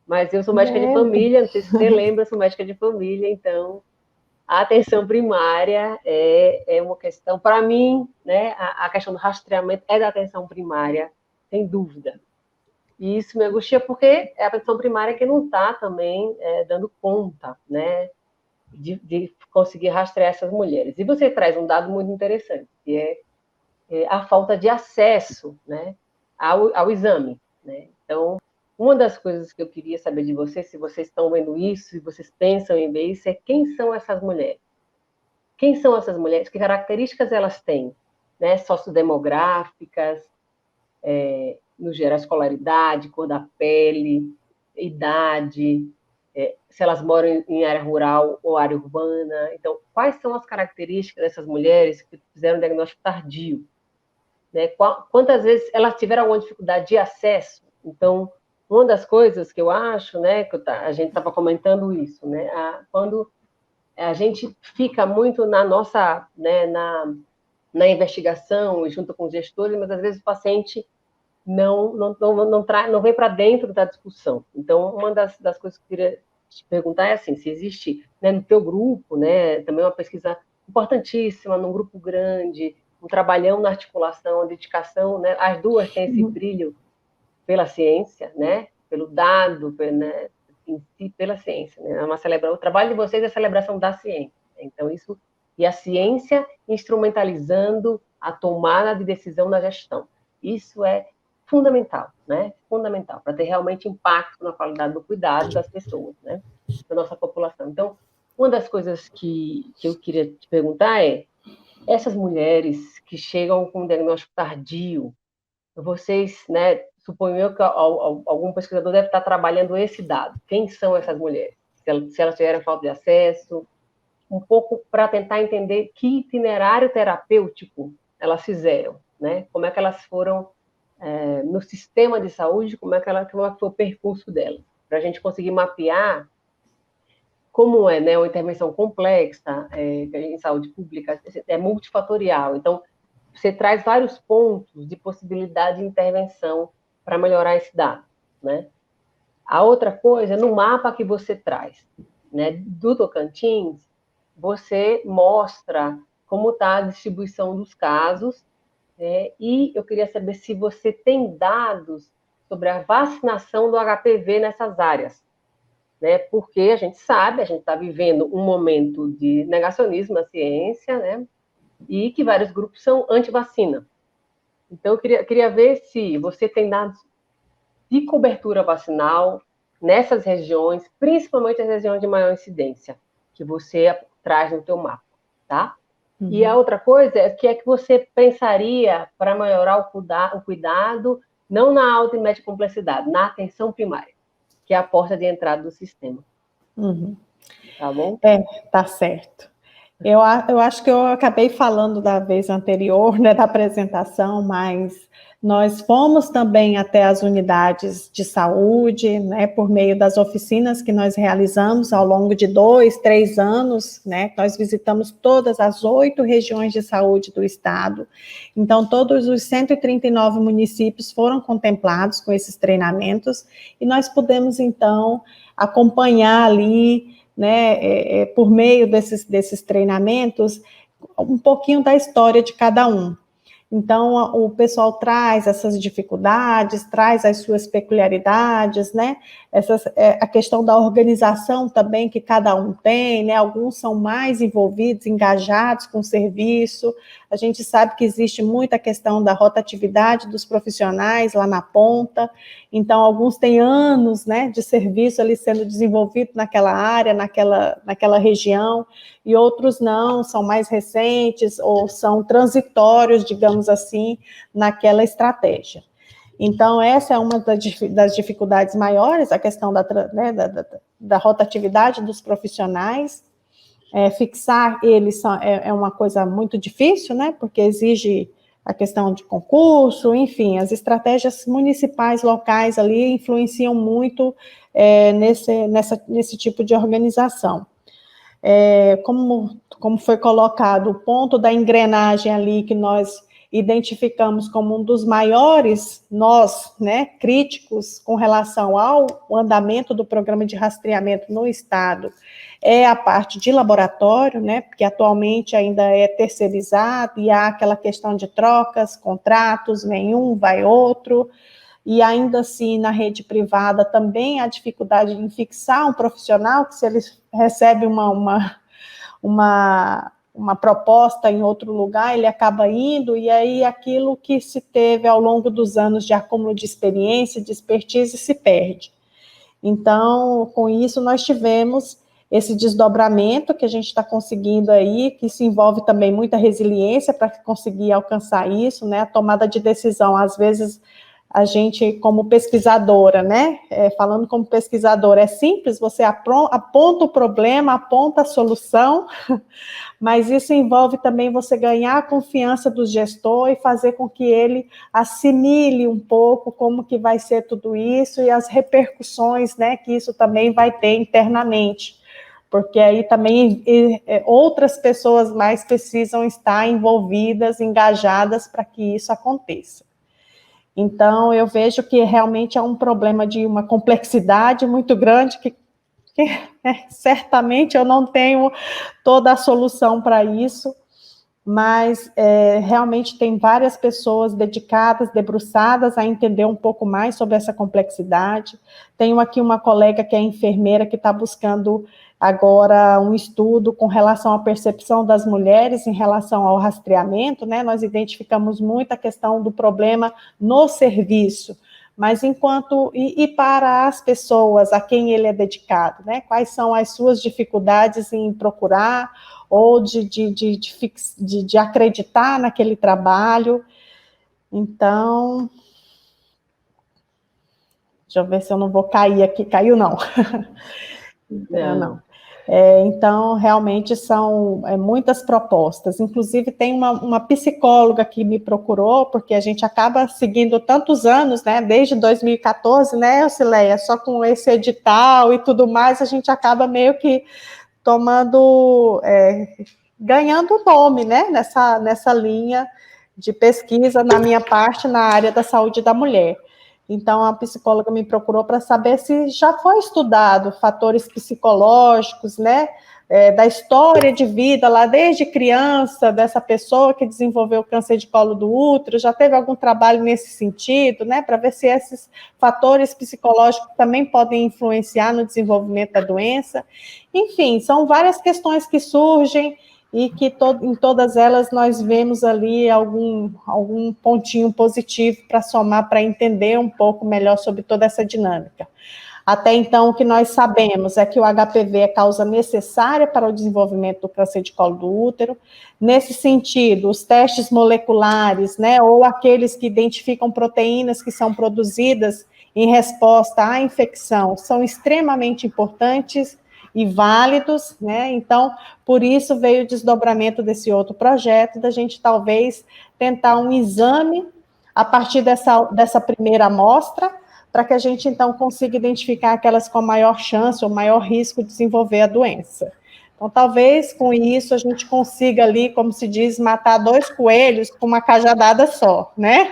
Mas eu sou médica de família, não sei se você lembra, sou médica de família, então a atenção primária é uma questão, para mim, né, a questão do rastreamento é da atenção primária, sem dúvida. E isso me angustia porque é a atenção primária que não está também dando conta, né, de conseguir rastrear essas mulheres. E você traz um dado muito interessante, que é a falta de acesso, né, ao exame, né? Então, uma das coisas que eu queria saber de vocês, se vocês estão vendo isso, se vocês pensam em ver isso, é quem são essas mulheres? Quem são essas mulheres? Que características elas têm? Né? Sociodemográficas, no geral, escolaridade, cor da pele, idade, se elas moram em área rural ou área urbana. Então, quais são as características dessas mulheres que fizeram um diagnóstico tardio? Né? Quantas vezes elas tiveram alguma dificuldade de acesso? Então, uma das coisas que eu acho, né, que a gente estava comentando isso, né, quando a gente fica muito na nossa, né, na investigação, junto com os gestores, mas às vezes o paciente não vem para dentro da discussão. Então, uma das coisas que eu queria te perguntar é assim, se existe, né, no teu grupo, né, também uma pesquisa importantíssima, num grupo grande, um trabalhão na articulação, a dedicação, né, as duas têm esse brilho pela ciência, né, pelo dado, né, em si, pela ciência. Né, o trabalho de vocês é a celebração da ciência. Então, isso, e a ciência instrumentalizando a tomada de decisão na gestão. Isso é fundamental, né? Fundamental, para ter realmente impacto na qualidade do cuidado das pessoas, né? Da nossa população. Então, uma das coisas que eu queria te perguntar é, essas mulheres que chegam com um diagnóstico tardio, vocês, né, suponho eu que algum pesquisador deve estar trabalhando esse dado. Quem são essas mulheres? Se elas tiveram falta de acesso, um pouco para tentar entender que itinerário terapêutico elas fizeram, né? Como é que elas foram no sistema de saúde, como é que foi o percurso dela, para a gente conseguir mapear como é, né, uma intervenção complexa em saúde pública, é multifatorial. Então, você traz vários pontos de possibilidade de intervenção para melhorar esse dado, né? A outra coisa, no mapa que você traz, né, do Tocantins, você mostra como está a distribuição dos casos, né, e eu queria saber se você tem dados sobre a vacinação do HPV nessas áreas, né, porque a gente sabe, a gente está vivendo um momento de negacionismo na ciência, né, e que vários grupos são anti-vacina. Então, eu queria ver se você tem dados de cobertura vacinal nessas regiões, principalmente as regiões de maior incidência, que você traz no teu mapa, tá? Uhum. E a outra coisa é que você pensaria para melhorar o cuidado, não na alta e média complexidade, na atenção primária, que é a porta de entrada do sistema. Uhum. Tá bom? Tá certo. Eu acho que eu acabei falando da vez anterior, né, da apresentação, mas nós fomos também até as unidades de saúde, né, por meio das oficinas que nós realizamos ao longo de 2, 3 anos, né, nós visitamos todas as 8 regiões de saúde do estado. Então, todos os 139 municípios foram contemplados com esses treinamentos e nós pudemos, então, acompanhar ali, né, por meio desses treinamentos, um pouquinho da história de cada um. Então, o pessoal traz essas dificuldades, traz as suas peculiaridades, né? A questão da organização também que cada um tem, né? Alguns são mais envolvidos, engajados com o serviço. A gente sabe que existe muita questão da rotatividade dos profissionais lá na ponta. Então, alguns têm anos, né, de serviço ali sendo desenvolvido naquela área, naquela região, e outros não, são mais recentes ou são transitórios, digamos assim, naquela estratégia. Então, essa é uma das dificuldades maiores, a questão da rotatividade dos profissionais. Fixar eles é uma coisa muito difícil, né, porque exige a questão de concurso, enfim, as municipais locais ali influenciam muito nesse tipo de organização. Como foi colocado, o ponto da engrenagem ali que nós identificamos como um dos maiores nós, né, críticos com relação ao andamento do programa de rastreamento no estado, é a parte de laboratório, né, porque atualmente ainda é terceirizado e há aquela questão de trocas, contratos, vem um, vai outro, e ainda assim na rede privada também há dificuldade em fixar um profissional, que se ele recebe uma proposta em outro lugar, ele acaba indo, e aí aquilo que se teve ao longo dos anos de acúmulo de experiência, de expertise, se perde. Então, com isso, nós tivemos esse desdobramento que a gente está conseguindo aí, que se envolve também muita resiliência para conseguir alcançar isso, né, a tomada de decisão, às vezes, a gente, como pesquisadora, né, falando como pesquisadora, é simples, você aponta o problema, aponta a solução, mas isso envolve também você ganhar a confiança do gestor e fazer com que ele assimile um pouco como que vai ser tudo isso e as repercussões, né, que isso também vai ter internamente, porque aí também outras pessoas mais precisam estar envolvidas, engajadas para que isso aconteça. Então, eu vejo que realmente é um problema de uma complexidade muito grande, que certamente eu não tenho toda a solução para isso, mas realmente tem várias pessoas dedicadas, debruçadas a entender um pouco mais sobre essa complexidade. Tenho aqui uma colega que é enfermeira, que está buscando agora um estudo com relação à percepção das mulheres em relação ao rastreamento, né? Nós identificamos muito a questão do problema no serviço, mas enquanto, e para as pessoas a quem ele é dedicado, né? Quais são as suas dificuldades em procurar, ou de acreditar naquele trabalho. Então, deixa eu ver se eu não vou cair aqui. Caiu, não. Não. Então, realmente são muitas propostas. Inclusive, tem uma psicóloga que me procurou, porque a gente acaba seguindo tantos anos, né? Desde 2014, né, Cileia? Só com esse edital e tudo mais, a gente acaba meio que tomando, ganhando nome, né, nessa linha de pesquisa, na minha parte, na área da saúde da mulher. Então, a psicóloga me procurou para saber se já foi estudado fatores psicológicos, né, da história de vida, lá desde criança, dessa pessoa que desenvolveu câncer de colo do útero, já teve algum trabalho nesse sentido, né, para ver se esses fatores psicológicos também podem influenciar no desenvolvimento da doença. Enfim, são várias questões que surgem e que em todas elas nós vemos ali algum pontinho positivo para somar, para entender um pouco melhor sobre toda essa dinâmica. Até então, o que nós sabemos é que o HPV é causa necessária para o desenvolvimento do câncer de colo do útero. Nesse sentido, os testes moleculares, né, ou aqueles que identificam proteínas que são produzidas em resposta à infecção, são extremamente importantes e válidos, né? Então, por isso veio o desdobramento desse outro projeto, da gente talvez tentar um exame a partir dessa primeira amostra, para que a gente, então, consiga identificar aquelas com maior chance ou maior risco de desenvolver a doença. Então, talvez, com isso, a gente consiga ali, como se diz, matar 2 coelhos com uma cajadada só, né?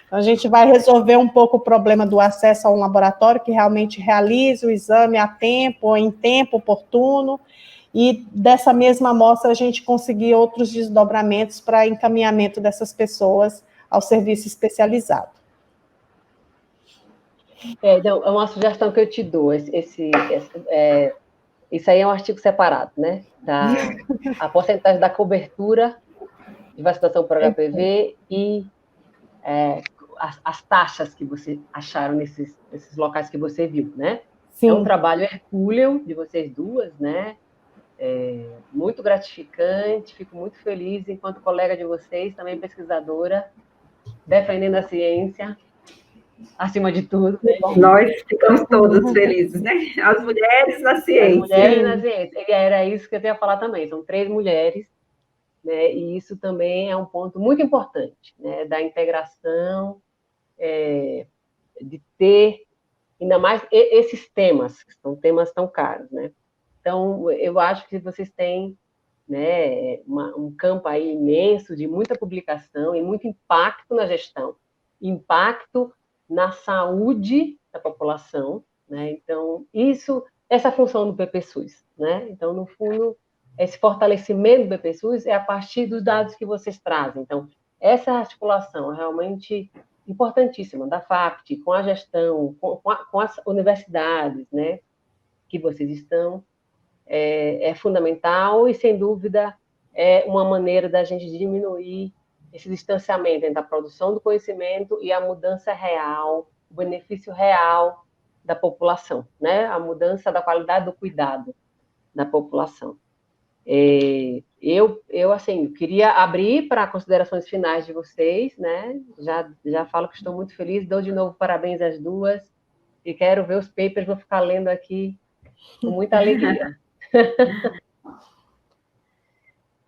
A gente vai resolver um pouco o problema do acesso a um laboratório que realmente realize o exame a tempo, ou em tempo oportuno, e dessa mesma amostra a gente conseguir outros desdobramentos para encaminhamento dessas pessoas ao serviço especializado. Então, é uma sugestão que eu te dou. Isso aí é um artigo separado, né? A porcentagem da cobertura de vacinação por HPV e as taxas que você acharam nesses locais que você viu, né? Sim. É um trabalho hercúleo de vocês duas, né? Muito gratificante, fico muito feliz enquanto colega de vocês, também pesquisadora, defendendo a ciência, acima de tudo. Né? Nós ficamos todos felizes, né? As mulheres na ciência. As mulheres na ciência. E era isso que eu ia falar também, são 3 mulheres, né? E isso também é um ponto muito importante, né? Da integração, de ter, ainda mais esses temas, que são temas tão caros, né? Então, eu acho que vocês têm, né, um campo aí imenso de muita publicação e muito impacto na gestão, impacto na saúde da população, né? Então, essa função do PPSUS, né? Então, no fundo, esse fortalecimento do PPSUS é a partir dos dados que vocês trazem. Então, essa articulação é realmente importantíssima da FAPT, com a gestão, com as universidades, né, que vocês estão, é fundamental e, sem dúvida, é uma maneira da gente diminuir esse distanciamento entre a produção do conhecimento e a mudança real, o benefício real da população, né? A mudança da qualidade do cuidado da população. Eu assim, queria abrir para considerações finais de vocês, né? Já falo que estou muito feliz, dou de novo parabéns às duas e quero ver os papers, vou ficar lendo aqui com muita alegria.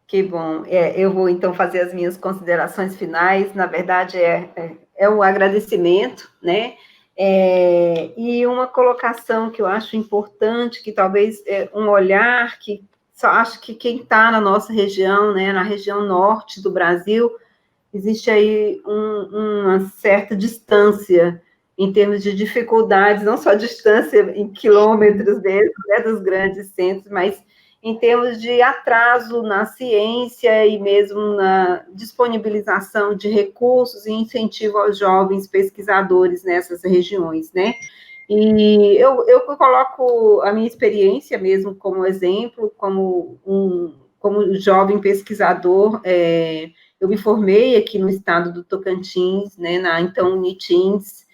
Que bom. Eu vou, então, fazer as minhas considerações finais. Na verdade, é um agradecimento, né? E uma colocação que eu acho importante, que talvez um olhar que só acho que quem está na nossa região, né, na região norte do Brasil, existe aí uma certa distância em termos de dificuldades, não só distância em quilômetros mesmo, né, dos grandes centros, mas em termos de atraso na ciência e mesmo na disponibilização de recursos e incentivo aos jovens pesquisadores nessas regiões, né? E eu coloco a minha experiência mesmo como exemplo, como jovem pesquisador. Eu me formei aqui no estado do Tocantins, né, na então Unitins,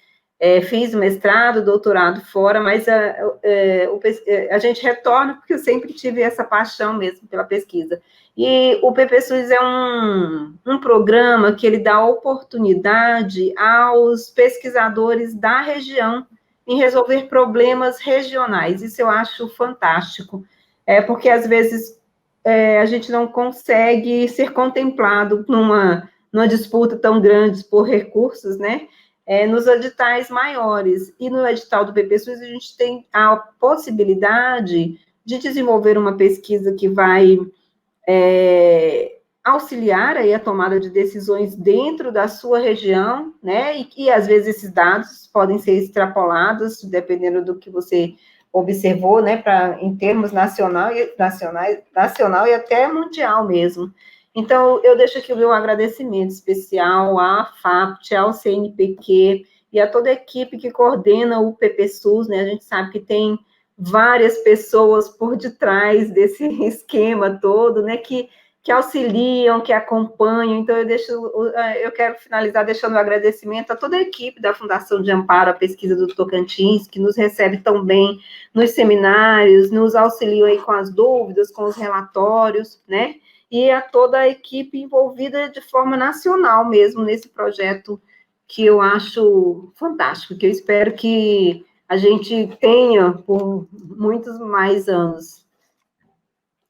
fiz mestrado, doutorado fora, mas a gente retorna porque eu sempre tive essa paixão mesmo pela pesquisa. E o PPSUS é um programa que ele dá oportunidade aos pesquisadores da região em resolver problemas regionais. Isso eu acho fantástico, porque às vezes a gente não consegue ser contemplado numa disputa tão grande por recursos, né? Nos editais maiores. E no edital do PPSUS a gente tem a possibilidade de desenvolver uma pesquisa que vai auxiliar aí a tomada de decisões dentro da sua região, né? E às vezes esses dados podem ser extrapolados, dependendo do que você observou, né? Em termos nacional e até mundial mesmo. Então, eu deixo aqui o meu agradecimento especial à FAPT, ao CNPq e a toda a equipe que coordena o PPSUS, né? A gente sabe que tem várias pessoas por detrás desse esquema todo, né? Que auxiliam, que acompanham. Então, eu quero finalizar deixando um agradecimento a toda a equipe da Fundação de Amparo à Pesquisa do Tocantins, que nos recebe tão bem nos seminários, nos auxiliam aí com as dúvidas, com os relatórios, né? E a toda a equipe envolvida de forma nacional mesmo nesse projeto que eu acho fantástico, que eu espero que a gente tenha por muitos mais anos.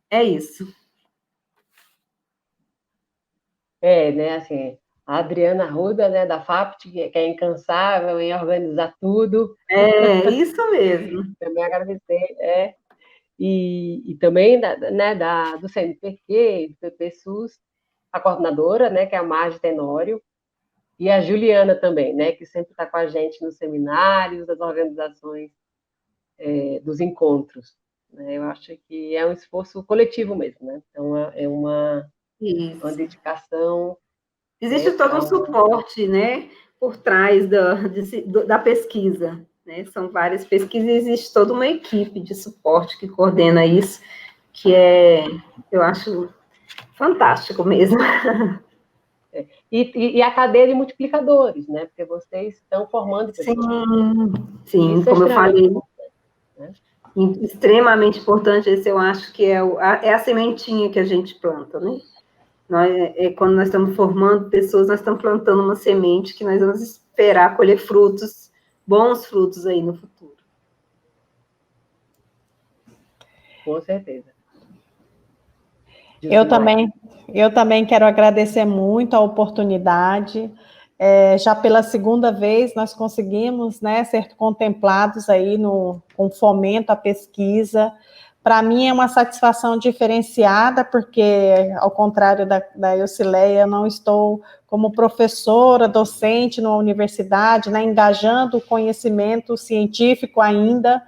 É isso. Né, assim, a Adriana Arruda, né, da FAPT, que é incansável em organizar tudo. Isso mesmo. Também agradecer, e também né, do CNPq, do PPSUS, a coordenadora, né, que é a Marge Tenório, e a Juliana também, né, que sempre está com a gente nos seminários, das organizações, dos encontros. Né? Eu acho que é um esforço coletivo mesmo, né? Então, é uma dedicação. Existe todo um suporte, né, por trás da pesquisa, né? São várias pesquisas e existe toda uma equipe de suporte que coordena isso, que eu acho fantástico mesmo. E a cadeia de multiplicadores, né? Porque vocês estão formando pessoas. Sim, como eu falei, né? Extremamente importante, esse eu acho que é a sementinha que a gente planta, né? Quando nós estamos formando pessoas, nós estamos plantando uma semente que nós vamos esperar colher frutos, bons frutos aí no futuro. Com certeza. Eu também quero agradecer muito a oportunidade. Já pela segunda vez nós conseguimos, né, ser contemplados aí com fomento à pesquisa. Para mim é uma satisfação diferenciada, porque, ao contrário da Eucileia, eu não estou como professora, docente numa universidade, né, engajando o conhecimento científico ainda,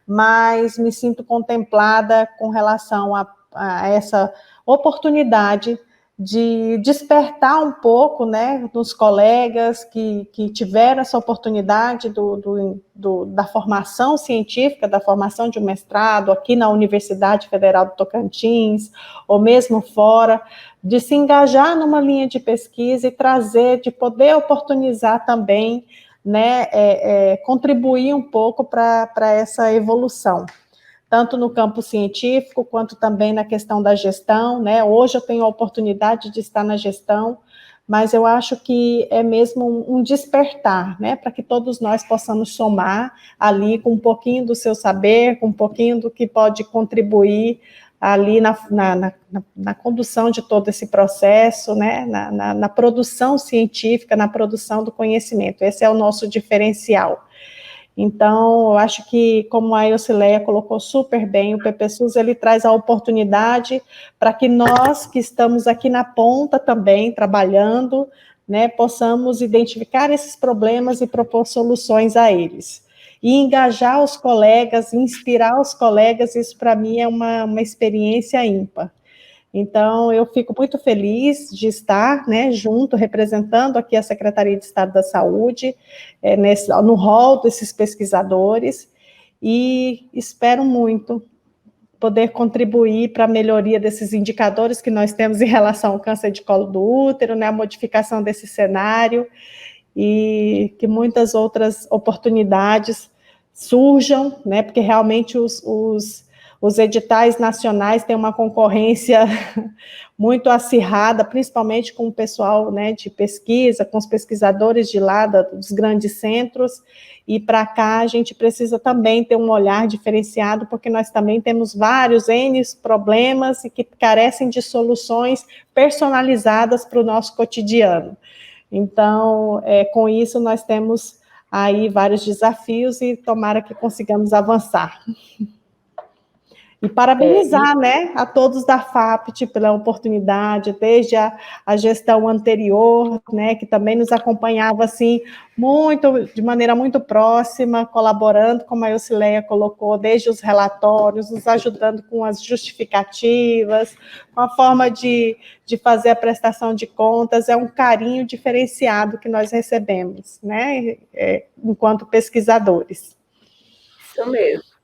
mas me sinto contemplada com relação a essa oportunidade de despertar um pouco, né, dos colegas que tiveram essa oportunidade da formação científica, da formação de um mestrado aqui na Universidade Federal do Tocantins, ou mesmo fora, de se engajar numa linha de pesquisa e trazer, de poder oportunizar também, né, contribuir um pouco para essa evolução, tanto no campo científico, quanto também na questão da gestão, né? Hoje eu tenho a oportunidade de estar na gestão, mas eu acho que é mesmo um despertar, né? Para que todos nós possamos somar ali com um pouquinho do seu saber, com um pouquinho do que pode contribuir ali na condução de todo esse processo, né? Na produção científica, na produção do conhecimento. Esse é o nosso diferencial. Então, eu acho que, como a Eucileia colocou super bem, o PPSUS, ele traz a oportunidade para que nós, que estamos aqui na ponta também, trabalhando, né, possamos identificar esses problemas e propor soluções a eles. E engajar os colegas, inspirar os colegas, isso para mim é uma experiência ímpar. Então, eu fico muito feliz de estar, né, junto, representando aqui a Secretaria de Estado da Saúde, no rol desses pesquisadores, e espero muito poder contribuir para a melhoria desses indicadores que nós temos em relação ao câncer de colo do útero, né, a modificação desse cenário, e que muitas outras oportunidades surjam, né, porque realmente os editais nacionais têm uma concorrência muito acirrada, principalmente com o pessoal, né, de pesquisa, com os pesquisadores de lá, dos grandes centros, e para cá a gente precisa também ter um olhar diferenciado, porque nós também temos vários N problemas e que carecem de soluções personalizadas para o nosso cotidiano. Então, com isso nós temos aí vários desafios e tomara que consigamos avançar. E parabenizar, né, a todos da FAPT pela oportunidade, desde a gestão anterior, né, que também nos acompanhava, assim, de maneira muito próxima, colaborando, como a Eucileia colocou, desde os relatórios, nos ajudando com as justificativas, com a forma de fazer a prestação de contas, é um carinho diferenciado que nós recebemos, né, enquanto pesquisadores. Isso mesmo.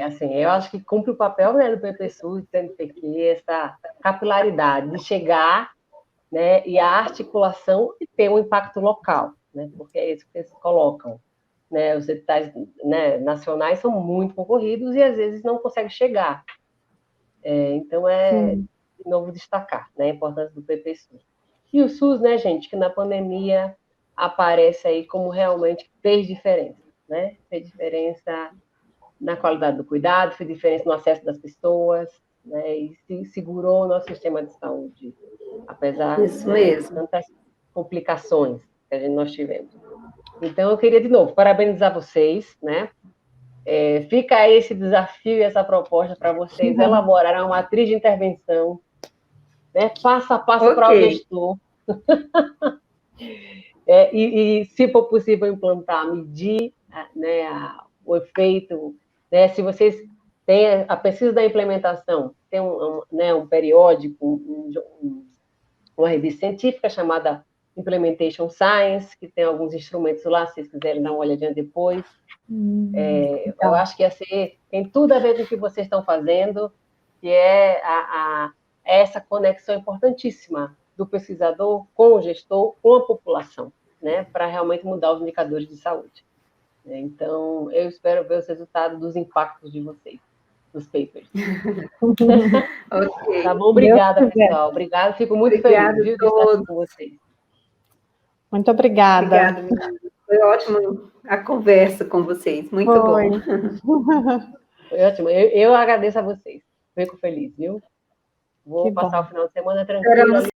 Assim, eu acho que cumpre o papel, né, do PPSUS, do CNPq, essa capilaridade de chegar, né, e a articulação e ter um impacto local, né, porque é isso que eles colocam. Né, os editais, né, nacionais são muito concorridos e, às vezes, não conseguem chegar. Então, de novo, destacar, né, a importância do PPSUS. E o SUS, né, gente, que na pandemia aparece aí como realmente fez diferença, né, fez diferença na qualidade do cuidado, fez diferença no acesso das pessoas, né, e segurou o nosso sistema de saúde, apesar de tantas complicações que nós tivemos. Então, eu queria, de novo, parabenizar vocês, né? Fica aí esse desafio e essa proposta para vocês elaborarem uma matriz de intervenção, né, passo a passo para o gestor, e, se for possível, implantar, medir, né, o efeito. Né, se vocês têm a pesquisa da implementação, tem um periódico, uma revista científica chamada Implementation Science, que tem alguns instrumentos lá, se vocês quiserem dar uma olhadinha depois. Eu acho que tem tudo a ver com o que vocês estão fazendo, que é essa conexão importantíssima do pesquisador com o gestor, com a população, né, para realmente mudar os indicadores de saúde. Então, eu espero ver os resultados dos impactos de vocês, dos papers. Okay. Tá bom? Obrigada, pessoal. Obrigada, fico muito feliz de estar aqui com vocês. Muito obrigada. Obrigada, menina. Foi ótimo a conversa com vocês, muito bom. Foi ótimo. Eu agradeço a vocês. Fico feliz, viu? Vou passar o final de semana tranquilo.